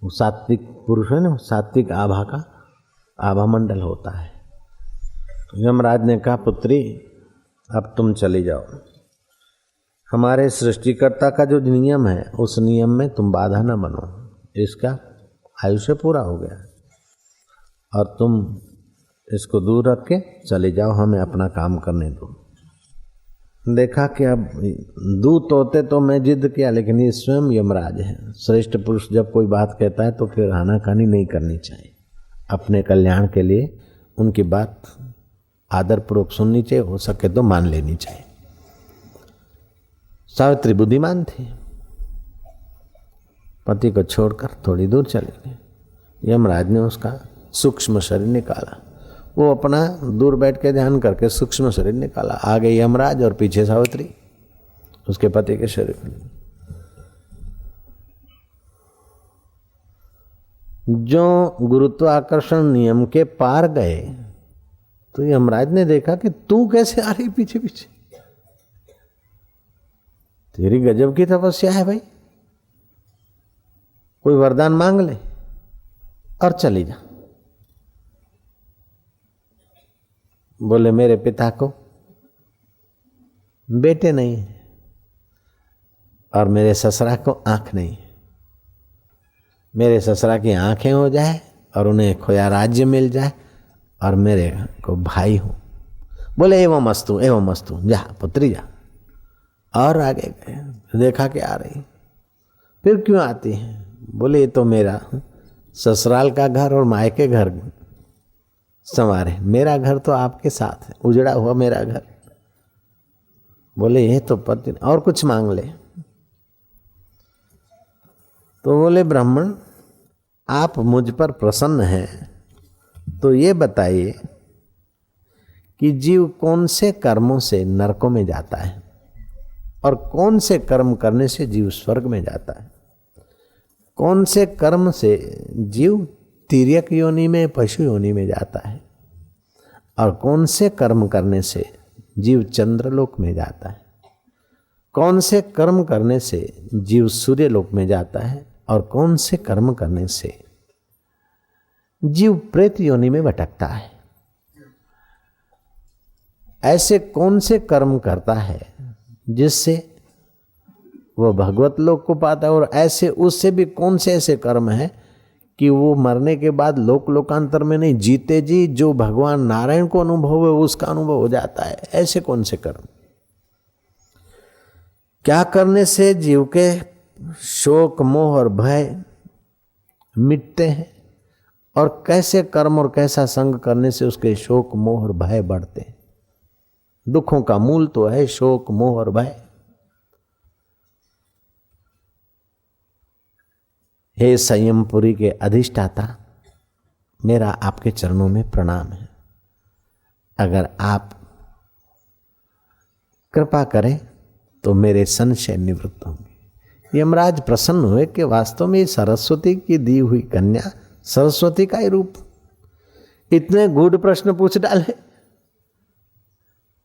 वो सात्विक पुरुष है ना, सात्विक आभा का आभा मंडल होता है। यमराज ने कहा पुत्री अब तुम चली जाओ, हमारे सृष्टिकर्ता का जो नियम है उस नियम में तुम बाधा न बनो। इसका आयुष्य पूरा हो गया और तुम इसको दूर रख के चले जाओ, हमें अपना काम करने दो। देखा कि अब दूत होते तो मैं जिद किया, लेकिन ये स्वयं यमराज है। श्रेष्ठ पुरुष जब कोई बात कहता है तो फिर आनाकानी नहीं करनी चाहिए, अपने कल्याण के लिए उनकी बात आदरपूर्वक सुननी चाहिए, हो सके तो मान लेनी चाहिए। सावित्री बुद्धिमान थी, पति को छोड़कर थोड़ी दूर चली गई। यमराज ने उसका सूक्ष्म शरीर निकाला, वो अपना दूर बैठ के ध्यान करके सूक्ष्म शरीर निकाला। आगे यमराज और पीछे सावित्री उसके पति के शरीर में। जो गुरुत्वाकर्षण नियम के पार गए तो यमराज ने देखा कि तू कैसे आ रही पीछे पीछे, तेरी गजब की तपस्या है भाई, कोई वरदान मांग ले और चली जा। बोले मेरे पिता को बेटे नहीं है और मेरे ससुरा को आंख नहीं है, मेरे ससुरा की आंखें हो जाए और उन्हें खोया राज्य मिल जाए और मेरे को भाई हो। बोले एवं अस्तु जा पुत्री जा। और आगे गए, देखा कि आ रही, फिर क्यों आती है? बोले ये तो मेरा ससुराल का घर और मायके घर संवारे, मेरा घर तो आपके साथ है, उजड़ा हुआ मेरा घर। बोले ये तो पति, और कुछ मांग ले। तो बोले ब्राह्मण आप मुझ पर प्रसन्न हैं तो ये बताइए कि जीव कौन से कर्मों से नरकों में जाता है और कौन से कर्म करने से जीव स्वर्ग में जाता है, कौन से कर्म से जीव तिर्यक योनि में पशु योनि में जाता है और कौन से कर्म करने से जीव चंद्रलोक में जाता है, कौन से कर्म करने से जीव सूर्यलोक में जाता है और कौन से कर्म करने से जीव प्रेत योनि में भटकता है। ऐसे कौन से कर्म करता है जिससे वो भगवत लोक को पाता है और ऐसे उससे भी कौन से ऐसे कर्म है कि वो मरने के बाद लोकांतर में नहीं, जीते जी जो भगवान नारायण को अनुभव है उसका अनुभव हो जाता है। ऐसे कौन से कर्म, क्या करने से जीव के शोक मोह और भय मिटते हैं और कैसे कर्म और कैसा संग करने से उसके शोक मोह और भय बढ़ते हैं। दुखों का मूल तो है शोक मोह और भय। हे संयमपुरी के अधिष्ठाता, मेरा आपके चरणों में प्रणाम है। अगर आप कृपा करें तो मेरे संशय निवृत्त होंगे। यमराज प्रसन्न हुए कि वास्तव में सरस्वती की दी हुई कन्या सरस्वती का ही रूप। इतने गूढ़ प्रश्न पूछ डाले,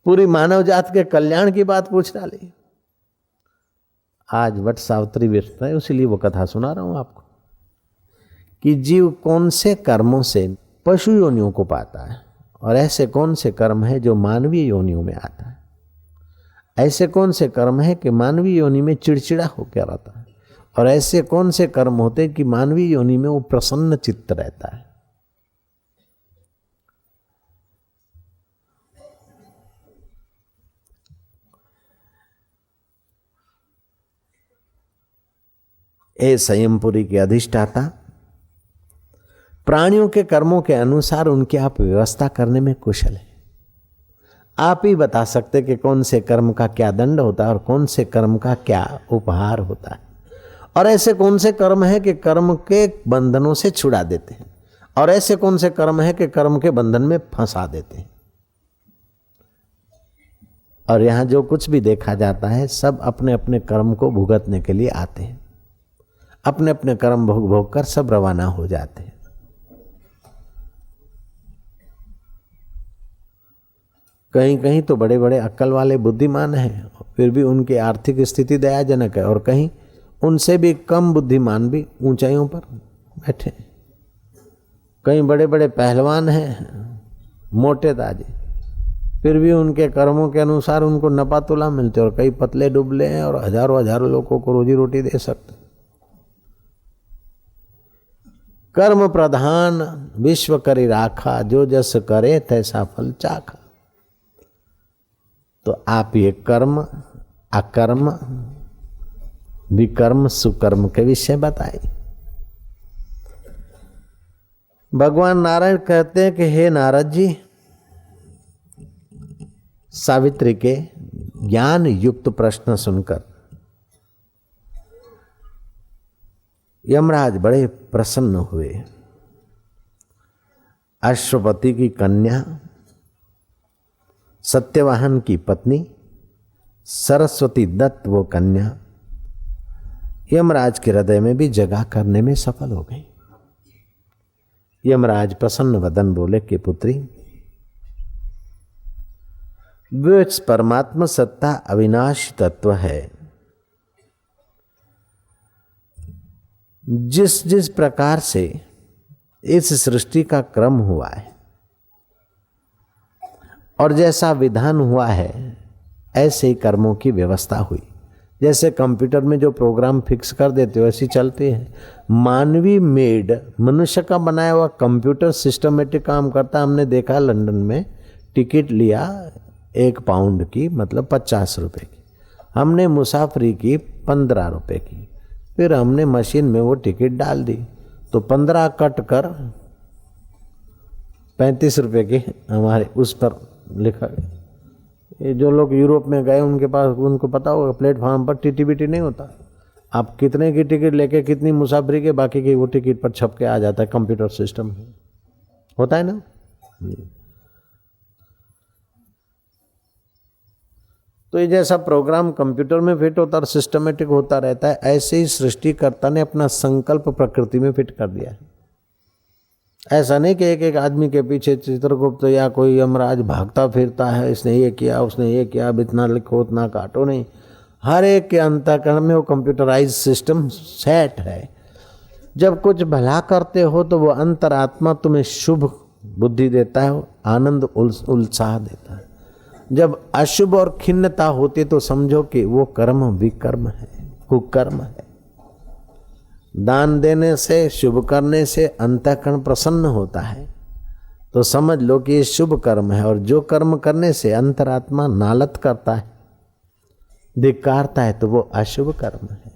पूरी मानव जात के कल्याण की बात पूछ डाली। आज वट सावित्री व्यस्त है, इसीलिए वो कथा सुना रहा हूं आपको कि जीव कौन से कर्मों से पशु योनियों को पाता है और ऐसे कौन से कर्म है जो मानवीय योनियों में आता है। ऐसे कौन से कर्म है कि मानवीय योनि में चिड़चिड़ा होकर रहता है और ऐसे कौन से कर्म होते हैं कि मानवीय योनि में वो प्रसन्न चित्त रहता है। हे संयमपुरी के अधिष्ठाता, प्राणियों के कर्मों के अनुसार उनकी आप व्यवस्था करने में कुशल है। आप ही बता सकते कि कौन से कर्म का क्या दंड होता है और कौन से कर्म का क्या उपहार होता है और ऐसे कौन से कर्म है कि कर्म के बंधनों से छुड़ा देते हैं और ऐसे कौन से कर्म है कि कर्म के बंधन में फंसा देते हैं। और यहां जो कुछ भी देखा जाता है सब अपने अपने कर्म को भुगतने के लिए आते हैं, अपने अपने कर्म भोग भोग कर सब रवाना हो जाते हैं। कहीं कहीं तो बड़े बड़े अक्ल वाले बुद्धिमान हैं, फिर भी उनकी आर्थिक स्थिति दयाजनक है और कहीं उनसे भी कम बुद्धिमान भी ऊंचाइयों पर बैठे। कहीं बड़े बड़े पहलवान हैं, मोटे ताजे, फिर भी उनके कर्मों के अनुसार उनको नपा तुला मिलते और कई पतले डुबले हैं और हजारों हजारों लोगों को रोजी रोटी दे सकते। कर्म प्रधान विश्व करी राखा, जो जस करे तैसा फल चाखा। तो आप ये कर्म अकर्म विकर्म सुकर्म के विषय बताए। भगवान नारायण कहते हैं कि हे नारद जी, सावित्री के ज्ञान युक्त प्रश्न सुनकर यमराज बड़े प्रसन्न हुए। अश्वपति की कन्या, सत्यवाहन की पत्नी सरस्वती दत्त वो कन्या यमराज के हृदय में भी जगह करने में सफल हो गई। यमराज प्रसन्न वदन बोले कि पुत्री, वो परमात्मा सत्ता अविनाशी तत्व है। जिस जिस प्रकार से इस सृष्टि का क्रम हुआ है और जैसा विधान हुआ है, ऐसे ही कर्मों की व्यवस्था हुई। जैसे कंप्यूटर में जो प्रोग्राम फिक्स कर देते हो ऐसी चलती है। मानवी मेड, मनुष्य का बनाया हुआ कंप्यूटर सिस्टमेटिक काम करता। हमने देखा लंदन में, टिकट लिया 1 पाउंड की, मतलब 50 रुपए की। हमने मुसाफरी की 15 रुपए की। फिर हमने मशीन में वो टिकट डाल दी तो 15 कट कर 35 रुपए की हमारे उस पर लिखा गया। ये जो लोग यूरोप में गए उनके पास, उनको पता होगा प्लेटफॉर्म पर टीटीबीटी नहीं होता। आप कितने की टिकट लेके कितनी मुसाफरी के, बाकी की वो टिकट पर छप के आ जाता है। कंप्यूटर सिस्टम होता है ना। तो ये जैसा प्रोग्राम कंप्यूटर में फिट होता और सिस्टमेटिक होता रहता है, ऐसे ही सृष्टिकर्ता ने अपना संकल्प प्रकृति में फिट कर दिया है। ऐसा नहीं कि एक एक आदमी के पीछे चित्रगुप्त या कोई यमराज भागता फिरता है, इसने ये किया उसने ये किया, अब इतना लिखो उतना काटो, नहीं। हर एक के अंतःकरण में वो कंप्यूटराइज सिस्टम सेट है। जब कुछ भला करते हो तो वो अंतरात्मा तुम्हें शुभ बुद्धि देता है, आनंद उत्साह देता है। जब अशुभ और खिन्नता होती तो समझो कि वो कर्म विकर्म है, कुकर्म है। दान देने से, शुभ करने से अंतःकरण प्रसन्न होता है तो समझ लो कि ये शुभ कर्म है। और जो कर्म करने से अंतरात्मा नालत करता है, धिक्कारता है, तो वो अशुभ कर्म है।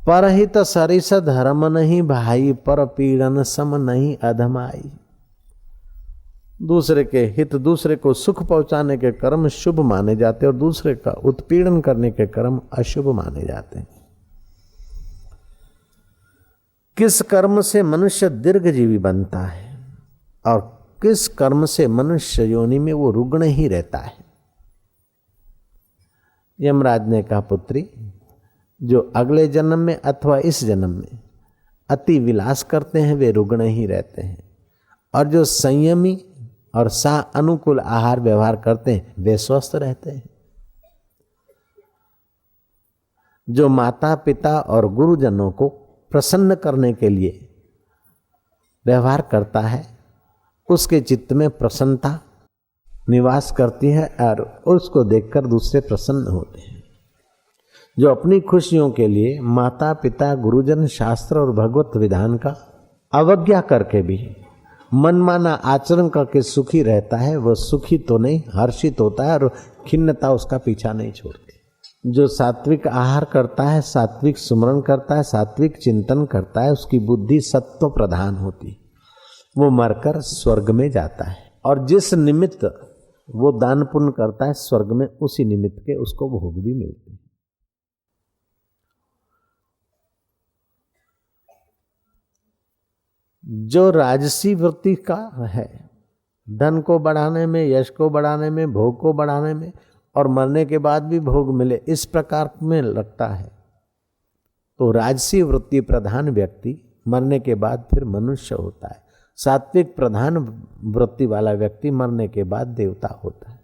परहित सरिस धर्म नहीं भाई, पर पीड़न सम नहीं अधमाई। दूसरे के हित, दूसरे को सुख पहुंचाने के कर्म शुभ माने जाते और दूसरे का उत्पीड़न करने के कर्म अशुभ माने जाते हैं। किस कर्म से मनुष्य दीर्घजीवी बनता है और किस कर्म से मनुष्य योनि में वो रुग्ण ही रहता है। यमराज ने कहा, पुत्री, जो अगले जन्म में अथवा इस जन्म में अति विलास करते हैं वे रुग्ण ही रहते हैं, और जो संयमी और सा अनुकूल आहार व्यवहार करते हैं वे स्वस्थ रहते हैं। जो माता पिता और गुरुजनों को प्रसन्न करने के लिए व्यवहार करता है उसके चित्त में प्रसन्नता निवास करती है और उसको देखकर दूसरे प्रसन्न होते हैं। जो अपनी खुशियों के लिए माता पिता, गुरुजन, शास्त्र और भगवत विधान का अवज्ञा करके भी मनमाना आचरण करके सुखी रहता है, वह सुखी तो नहीं हर्षित होता है और खिन्नता उसका पीछा नहीं छोड़ती। जो सात्विक आहार करता है, सात्विक सुमरण करता है, सात्विक चिंतन करता है, उसकी बुद्धि सत्व प्रधान होती, वो मरकर स्वर्ग में जाता है। और जिस निमित्त वो दान पुण्य करता है स्वर्ग में उसी निमित्त के उसको भोग भी मिलते हैं। जो राजसी वृत्ति का है, धन को बढ़ाने में, यश को बढ़ाने में, भोग को बढ़ाने में और मरने के बाद भी भोग मिले, इस प्रकार में लगता है, तो राजसी वृत्ति प्रधान व्यक्ति मरने के बाद फिर मनुष्य होता है। सात्विक प्रधान वृत्ति वाला व्यक्ति मरने के बाद देवता होता है।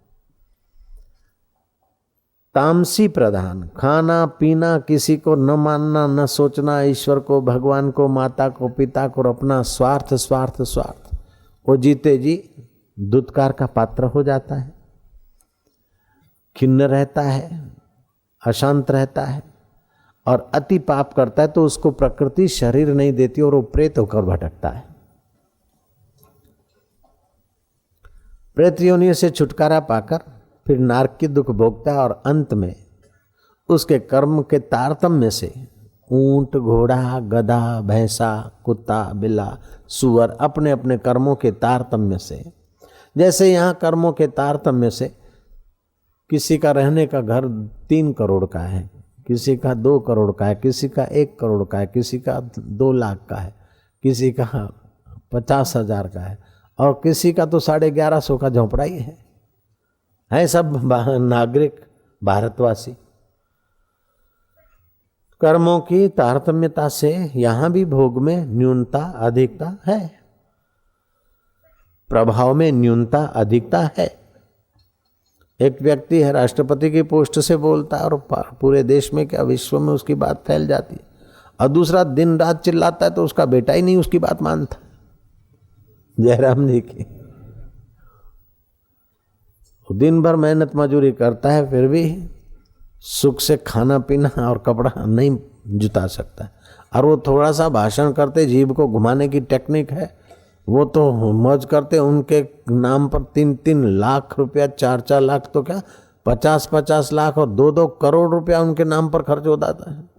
तामसी प्रधान, खाना पीना, किसी को न मानना, न सोचना, ईश्वर को, भगवान को, माता को, पिता को, और अपना स्वार्थ स्वार्थ स्वार्थ, वो जीते जी दुत्कार का पात्र हो जाता है, खिन्न रहता है, अशांत रहता है और अति पाप करता है तो उसको प्रकृति शरीर नहीं देती और वो प्रेत होकर भटकता है। प्रेत योनि से छुटकारा पाकर फिर नारक की दुख भोगता है और अंत में उसके कर्म के तारतम्य से ऊंट, घोड़ा, गधा, भैंसा, कुत्ता, बिल्ला, सुअर अपने अपने कर्मों के तारतम्य से, जैसे यहाँ कर्मों के तारतम्य से किसी का रहने का घर 3 करोड़ का है, किसी का 2 करोड़ का है, किसी का 1 करोड़ का है, किसी का 2 लाख का है, किसी का 50,000 का है और किसी का तो 1150 का झोंपड़ा ही है सब नागरिक भारतवासी। कर्मों की तारतम्यता से यहाँ भी भोग में न्यूनता अधिकता है, प्रभाव में न्यूनता अधिकता है। एक व्यक्ति है, राष्ट्रपति की पोस्ट से बोलता है और पूरे देश में क्या विश्व में उसकी बात फैल जाती है, और दूसरा दिन रात चिल्लाता है तो उसका बेटा ही नहीं उसकी बात मानता। जयराम जी की दिन भर मेहनत मजूरी करता है, फिर भी सुख से खाना पीना और कपड़ा नहीं जुटा सकता, और वो थोड़ा सा भाषण करते, जीभ को घुमाने की टेक्निक है, वो तो मौज करते, उनके नाम पर 3-3 लाख रुपया, 4-4 लाख तो क्या 50-50 लाख और 2-2 करोड़ रुपया उनके नाम पर खर्च हो जाता है।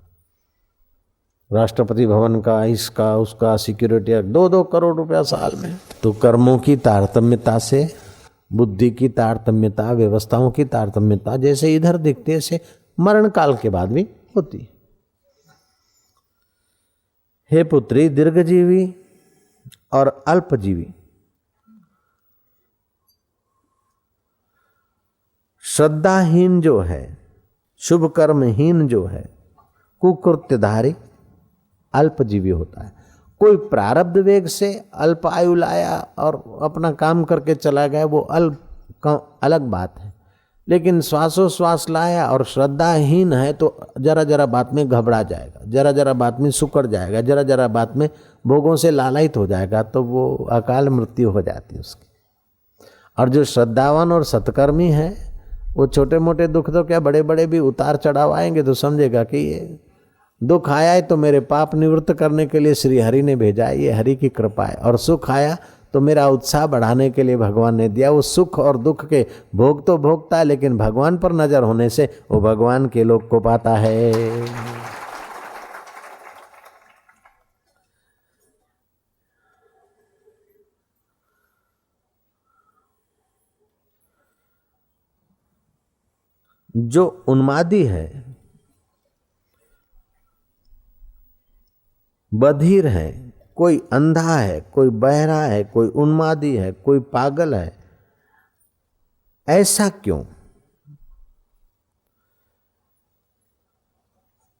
राष्ट्रपति भवन का, इसका उसका, सिक्योरिटी 2-2 करोड़ रुपया साल में। तो कर्मों की तारतम्यता से बुद्धि की तारतम्यता, व्यवस्थाओं की तारतम्यता जैसे इधर दिखती है, से मरण काल के बाद भी होती। हे पुत्री, दीर्घजीवी और अल्पजीवी, श्रद्धाहीन जो है, शुभ कर्महीन जो है, कुकृत्यधारी अल्पजीवी होता है। कोई प्रारब्ध वेग से अल्प आयु लाया और अपना काम करके चला गया, वो अलग बात है, लेकिन श्वासोश्वास लाया और श्रद्धाहीन है तो जरा जरा बात में घबरा जाएगा, जरा जरा बात में सुकड़ जाएगा, जरा जरा बात में भोगों से लालायित हो जाएगा, तो वो अकाल मृत्यु हो जाती है उसकी। और जो श्रद्धावान और सत्कर्मी है, वो छोटे मोटे दुख तो क्या बड़े बड़े भी उतार चढ़ाव आएंगे तो समझेगा कि ये दुख आया है तो मेरे पाप निवृत्त करने के लिए श्री हरि ने भेजा है, ये हरि की कृपा है, और सुख आया तो मेरा उत्साह बढ़ाने के लिए भगवान ने दिया। वो सुख और दुख के भोग तो भोगता है, लेकिन भगवान पर नजर होने से वो भगवान के लोक को पाता है। जो उन्मादी है, बधिर है, कोई अंधा है, कोई बहरा है, कोई उन्मादी है, कोई पागल है, ऐसा क्यों?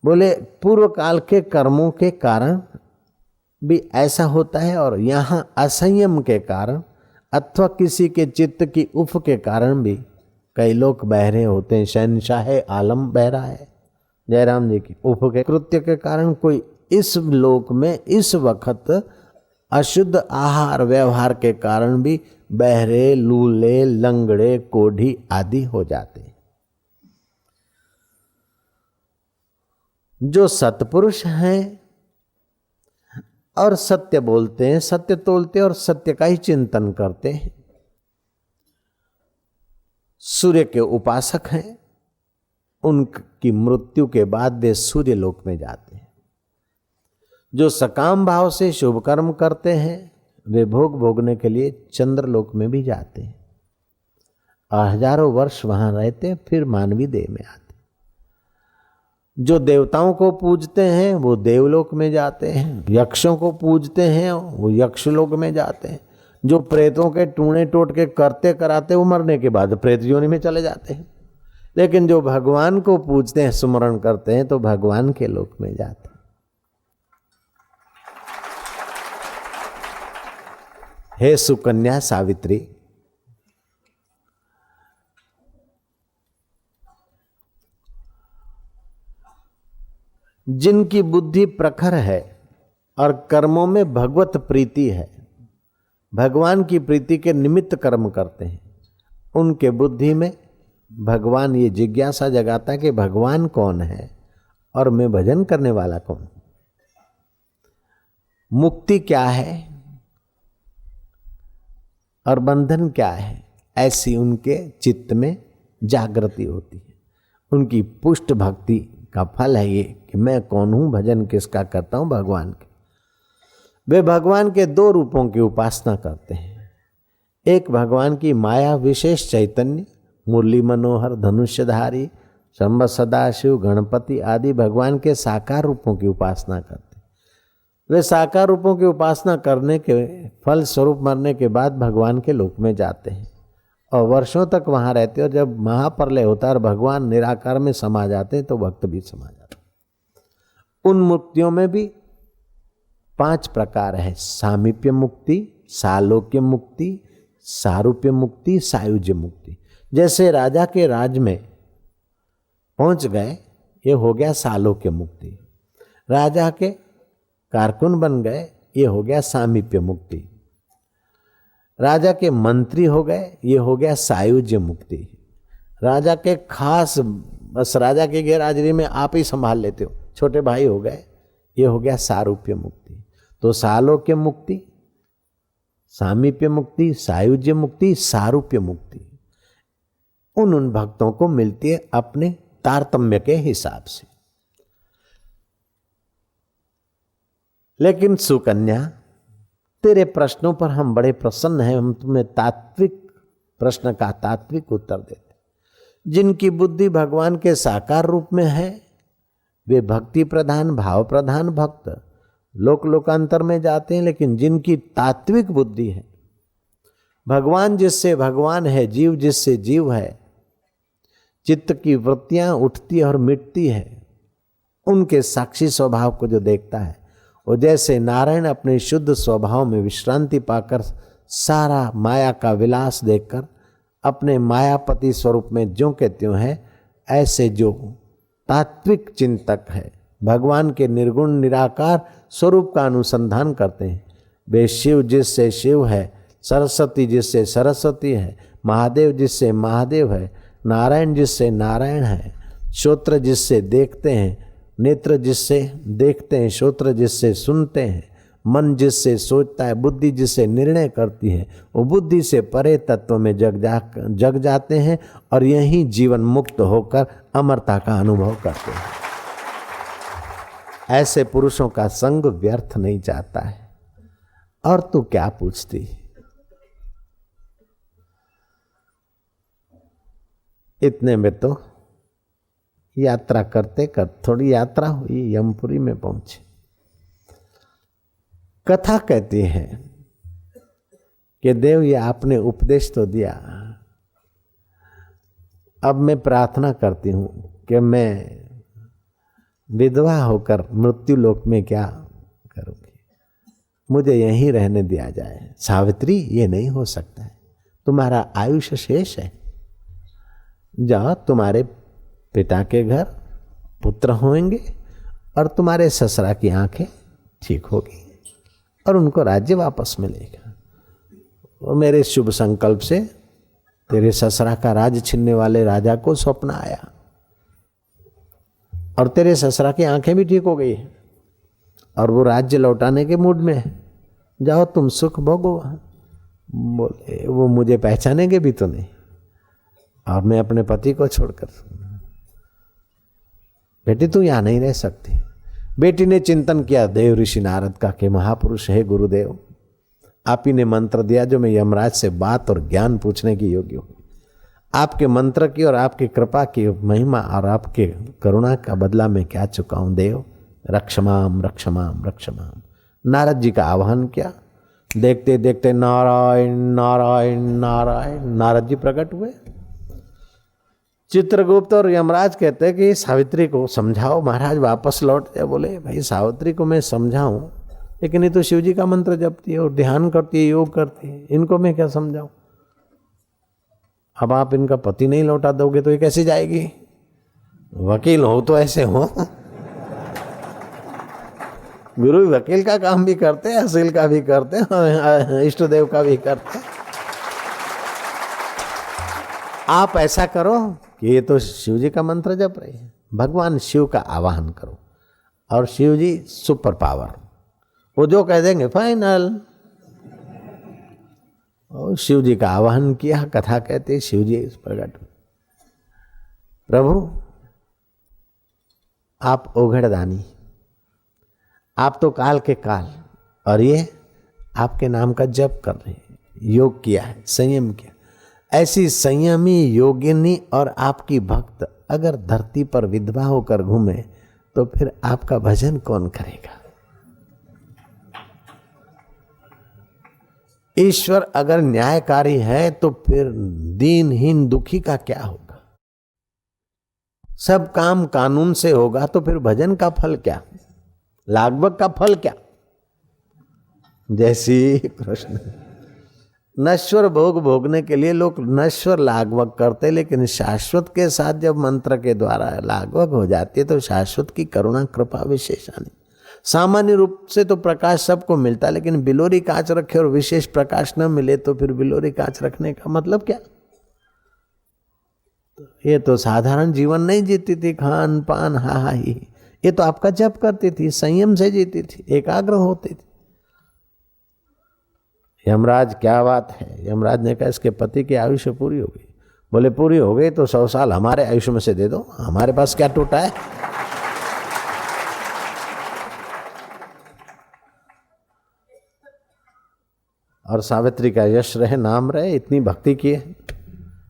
बोले पूर्व काल के कर्मों के कारण भी ऐसा होता है, और यहां असंयम के कारण अथवा किसी के चित्त की उफ के कारण भी कई लोग बहरे होते हैं। शहंशाह आलम बहरा है, जयराम जी की उफ के कृत्य के कारण कोई इस लोक में इस वक्त अशुद्ध आहार व्यवहार के कारण भी बहरे, लूले, लंगड़े, कोढ़ी आदि हो जाते हैं। जो सत्पुरुष हैं और सत्य बोलते हैं, सत्य तोलते और सत्य का ही चिंतन करते हैं, सूर्य के उपासक हैं, उनकी मृत्यु के बाद वे सूर्य लोक में जाते हैं। जो सकाम भाव से शुभ कर्म करते हैं वे भोग भोगने के लिए चंद्रलोक में भी जाते हैं, और हजारों वर्ष वहां रहते फिर मानवी देह में आते। जो देवताओं को पूजते हैं वो देवलोक में जाते हैं, यक्षों को पूजते हैं वो यक्षलोक में जाते हैं, जो प्रेतों के टूणे टोट के करते कराते वो मरने के बाद प्रेत योनि में चले जाते हैं। लेकिन जो भगवान को पूजते हैं, सुमरण करते हैं, तो भगवान के लोक में जाते हैं। हे सुकन्या सावित्री, जिनकी बुद्धि प्रखर है और कर्मों में भगवत प्रीति है, भगवान की प्रीति के निमित्त कर्म करते हैं, उनके बुद्धि में भगवान ये जिज्ञासा जगाता है कि भगवान कौन है और मैं भजन करने वाला कौन, मुक्ति क्या है और बंधन क्या है, ऐसी उनके चित्त में जागृति होती है। उनकी पुष्ट भक्ति का फल है ये कि मैं कौन हूं, भजन किसका करता हूं, भगवान के। वे भगवान के दो रूपों की उपासना करते हैं। एक भगवान की माया विशेष चैतन्य, मुरली मनोहर, धनुष्यधारी, शंभ, सदाशिव, गणपति आदि भगवान के साकार रूपों की उपासना करते हैं। वे साकार रूपों की उपासना करने के फल स्वरूप मरने के बाद भगवान के लोक में जाते हैं और वर्षों तक वहां रहते। और जब महाप्रलय होता है और भगवान निराकार में समा जाते हैं तो भक्त भी समा जाते हैं। उन मुक्तियों में भी 5 प्रकार है: सामीप्य मुक्ति, सालोक्य मुक्ति, सारूप्य मुक्ति, सायुज्य मुक्ति। जैसे राजा के राज में पहुंच गए, ये हो गया सालोक्य मुक्ति। राजा के कारकुन बन गए, ये हो गया सामीप्य मुक्ति। राजा के मंत्री हो गए, ये हो गया सायुज्य मुक्ति। राजा के खास, बस राजा की गैरहाजिरी में आप ही संभाल लेते हो, छोटे भाई हो गए, ये हो गया सारूप्य मुक्ति। तो सालोक्य मुक्ति, सामीप्य मुक्ति, सायुज्य मुक्ति, सारूप्य मुक्ति उन भक्तों को मिलती है अपने तारतम्य के हिसाब से। लेकिन सुकन्या, तेरे प्रश्नों पर हम बड़े प्रसन्न हैं। हम तुम्हें तात्विक प्रश्न का तात्विक उत्तर देते। जिनकी बुद्धि भगवान के साकार रूप में है वे भक्ति प्रधान, भाव प्रधान भक्त लोक लोकांतर में जाते हैं। लेकिन जिनकी तात्विक बुद्धि है, भगवान जिससे भगवान है, जीव जिससे जीव है, चित्त की वृत्तियां उठती और मिटती है, उनके साक्षी स्वभाव को जो देखता है, और जैसे नारायण अपने शुद्ध स्वभाव में विश्रांति पाकर सारा माया का विलास देखकर अपने मायापति स्वरूप में ज्यों के त्यों है, ऐसे जो तात्विक चिंतक है, भगवान के निर्गुण निराकार स्वरूप का अनुसंधान करते हैं, वे शिव जिससे शिव है, सरस्वती जिससे सरस्वती है, महादेव जिससे महादेव है, नारायण जिससे नारायण है, श्रोत्र जिससे देखते हैं, नेत्र जिससे देखते हैं, श्रोत्र जिससे सुनते हैं, मन जिससे सोचता है, बुद्धि जिससे निर्णय करती है, वो बुद्धि से परे तत्व में जग जाते हैं और यही जीवन मुक्त होकर अमरता का अनुभव करते हैं। ऐसे पुरुषों का संग व्यर्थ नहीं जाता है। और तू क्या पूछती? इतने में तो यात्रा करते थोड़ी यात्रा हुई, यमपुरी में पहुंचे। कथा कहती है कि देव, ये आपने उपदेश तो दिया, अब मैं प्रार्थना करती हूं कि मैं विधवा होकर मृत्यु लोक में क्या करूंगी, मुझे यहीं रहने दिया जाए। सावित्री, ये नहीं हो सकता है, तुम्हारा आयुष्य शेष है, जाओ, तुम्हारे पिता के घर पुत्र होंगे और तुम्हारे ससुरा की आंखें ठीक होगी और उनको राज्य वापस मिलेगा। और मेरे शुभ संकल्प से तेरे ससुरा का राज्य छीनने वाले राजा को स्वप्न आया और तेरे ससुरा की आंखें भी ठीक हो गई और वो राज्य लौटाने के मूड में है। जाओ, तुम सुख भोगो। बोले, वो मुझे पहचानेंगे भी तो नहीं और मैं अपने पति को छोड़कर, बेटी तू यहां नहीं रह सकती। बेटी ने चिंतन किया देव ऋषि नारद का कि महापुरुष है गुरुदेव, आप ही ने मंत्र दिया जो मैं यमराज से बात और ज्ञान पूछने की योग्य हूं। आपके मंत्र की और आपकी कृपा की महिमा और आपके करुणा का बदला मैं क्या चुकाऊं देव, रक्षमाम रक्षमाम रक्षमाम। नारद जी का आह्वान किया। देखते देखते नारायण नारायण नारायण नारद जी प्रकट हुए। चित्रगुप्त और यमराज कहते हैं कि सावित्री को समझाओ, महाराज वापस लौट जाए। बोले, भाई सावित्री को मैं समझाऊं, लेकिन ये तो शिव जी का मंत्र जपती है और ध्यान करती है, योग करती है, इनको मैं क्या समझाऊं। अब आप इनका पति नहीं लौटा दोगे तो ये कैसे जाएगी। वकील हो तो ऐसे हो। गुरु वकील का काम भी करते हैं, असील का भी करते हैं, इष्ट देव का भी करते हैं। आप ऐसा करो कि ये तो शिव जी का मंत्र जप रहे हैं, भगवान शिव का आवाहन करो और शिव जी सुपर पावर, वो जो कह देंगे फाइनल। और शिव जी का आवाहन किया। कथा कहते शिव जी प्रकट, प्रभु आप ओघड़दानी, आप तो काल के काल, और ये आपके नाम का जप कर रहे हैं, योग किया है, संयम किया। ऐसी संयमी योगिनी और आपकी भक्त अगर धरती पर विधवा होकर घूमे तो फिर आपका भजन कौन करेगा? ईश्वर अगर न्यायकारी है तो फिर दीनहीन दुखी का क्या होगा? सब काम कानून से होगा तो फिर भजन का फल क्या, लागभग का फल क्या? जैसी प्रश्न, नश्वर भोग भोगने के लिए लोग नश्वर लागवग करते, लेकिन शाश्वत के साथ जब मंत्र के द्वारा लागवग हो जाती है तो शाश्वत की करुणा कृपा विशेष आनी। सामान्य रूप से तो प्रकाश सबको मिलता है, लेकिन बिलोरी कांच रखे और विशेष प्रकाश न मिले तो फिर बिलोरी कांच रखने का मतलब क्या? ये तो साधारण जीवन नहीं जीती थी, खान पान हा हा ही, ये तो आपका जप करती थी, संयम से जीती थी, एकाग्र होती थी। यमराज क्या बात है, यमराज ने कहा इसके पति की आयुष्य पूरी हो गई। बोले पूरी हो गई तो 100 साल हमारे आयुष्य में से दे दो, हमारे पास क्या टूटा है। और सावित्री का यश रहे, नाम रहे, इतनी भक्ति की है।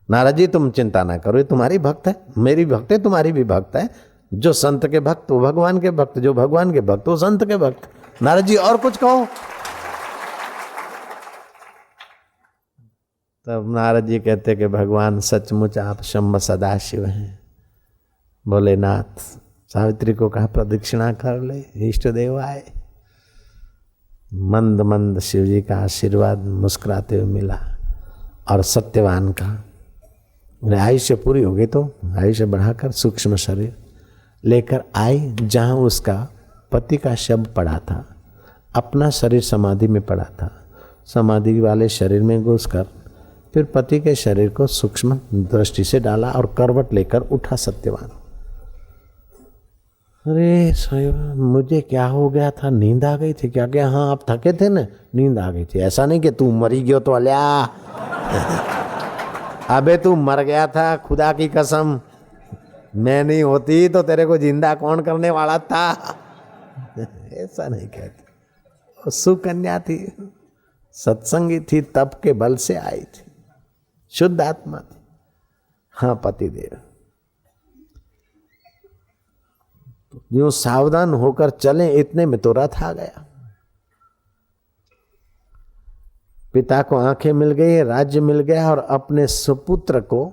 नारद जी तुम चिंता ना करो, ये तुम्हारी भक्त है, मेरी भक्त है, तुम्हारी भी भक्त है। जो संत के भक्त वो भगवान के भक्त, जो भगवान के भक्त वो संत के भक्त। नारद जी और कुछ कहो। तब नारद जी कहते कि भगवान सचमुच आप शंभ सदाशिव हैं। भोलेनाथ सावित्री को कहा प्रदक्षिणा कर ले, इष्ट देव आए। मंद मंद शिव जी का आशीर्वाद मुस्कुराते हुए मिला और सत्यवान का आयुष्य पूरी हो गई तो आयुष्य बढ़ाकर सूक्ष्म शरीर लेकर आई, जहाँ उसका पति का शव पड़ा था, अपना शरीर समाधि में पड़ा था। समाधि वाले शरीर में घुसकर फिर पति के शरीर को सूक्ष्म दृष्टि से डाला और करवट लेकर उठा सत्यवान। अरे मुझे क्या हो गया था, नींद आ गई थी क्या? क्या हाँ आप थके थे ना, नींद आ गई थी। ऐसा नहीं कि तू मरी गयो तो अल्या अबे तू मर गया था, खुदा की कसम मैं नहीं होती तो तेरे को जिंदा कौन करने वाला था। ऐसा नहीं कहते। सुकन्या थी, सत्संगी थी, तप के बल से आई थी, शुद्ध आत्मा थी। हाँ पतिदेव जो सावधान होकर चले, इतने में तो रथ आ गया। पिता को आंखें मिल गई, राज्य मिल गया, और अपने सुपुत्र को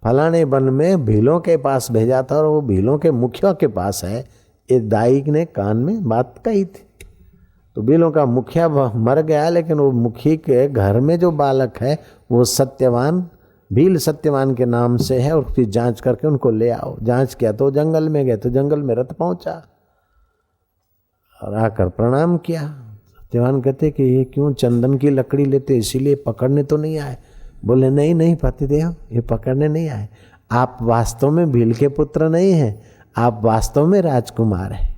फलाने वन में भीलों के पास भेजा था, और वो भीलों के मुखिया के पास है। ये दाई ने कान में बात कही थी। तो भीलों का मुखिया मर गया, लेकिन वो मुखी के घर में जो बालक है वो सत्यवान, भील सत्यवान के नाम से है, और फिर जांच करके उनको ले आओ। जांच किया तो जंगल में गए, तो जंगल में रथ पहुंचा और आकर प्रणाम किया। सत्यवान कहते कि ये क्यों चंदन की लकड़ी लेते, इसीलिए पकड़ने तो नहीं आए? बोले नहीं नहीं पतिदेव, ये पकड़ने नहीं आए। आप वास्तव में भील के पुत्र नहीं हैं, आप वास्तव में राजकुमार हैं।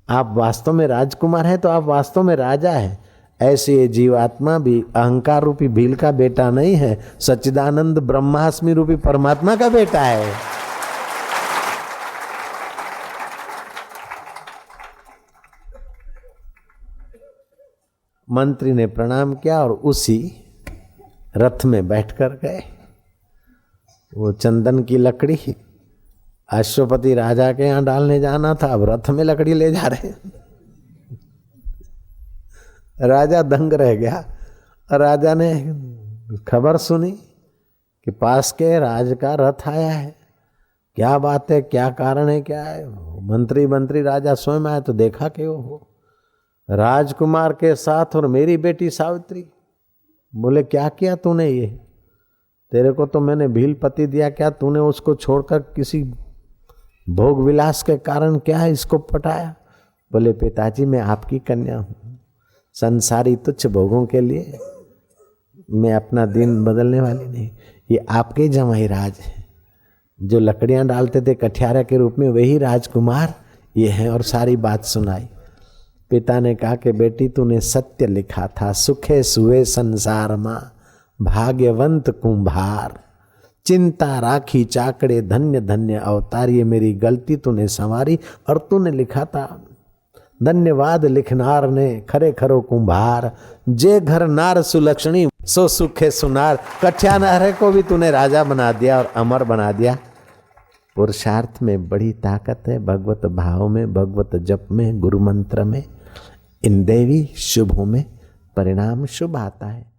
आप वास्तव में राजकुमार हैं तो आप वास्तव में राजा हैं। ऐसे ये जीवात्मा भी अहंकार रूपी भील का बेटा नहीं है, सच्चिदानंद ब्रह्मास्मि रूपी परमात्मा का बेटा है। मंत्री ने प्रणाम किया और उसी रथ में बैठकर गए। वो चंदन की लकड़ी अश्वपति राजा के यहाँ डालने जाना था, अब रथ में लकड़ी ले जा रहे। राजा दंग रह गया। राजा ने खबर सुनी कि पास के राज का रथ आया है, क्या बात है, क्या कारण है, क्या है। मंत्री राजा स्वयं आया तो देखा कि वो राजकुमार के साथ और मेरी बेटी सावित्री। बोले क्या किया तूने, ये तेरे को तो मैंने भील पति दिया, क्या तूने उसको छोड़कर किसी भोग विलास के कारण क्या इसको पटाया? बोले पिताजी मैं आपकी कन्या हूँ, संसारी तुच्छ भोगों के लिए मैं अपना दिन बदलने वाली नहीं। ये आपके जमाई राज है, जो लकड़ियाँ डालते थे कठियारा के रूप में, वही राजकुमार ये हैं। और सारी बात सुनाई। पिता ने कहा कि बेटी तूने सत्य लिखा था, सुखे सुए संसार माँ भाग्यवंत कुंभार। चिंता राखी चाकड़े धन्य धन्य अवतार, ये मेरी गलती तूने संवारी और तूने लिखा था। धन्यवाद लिखनार ने खरे खरो कुंभार, जे घर नार सुलक्षणी सो सुखे सुनार। कठिया नारे को भी तूने राजा बना दिया और अमर बना दिया। पुरुषार्थ में बड़ी ताकत है, भगवत भाव में, भगवत जप में, गुरु मंत्र में, इन देवी शुभों में परिणाम शुभ आता है।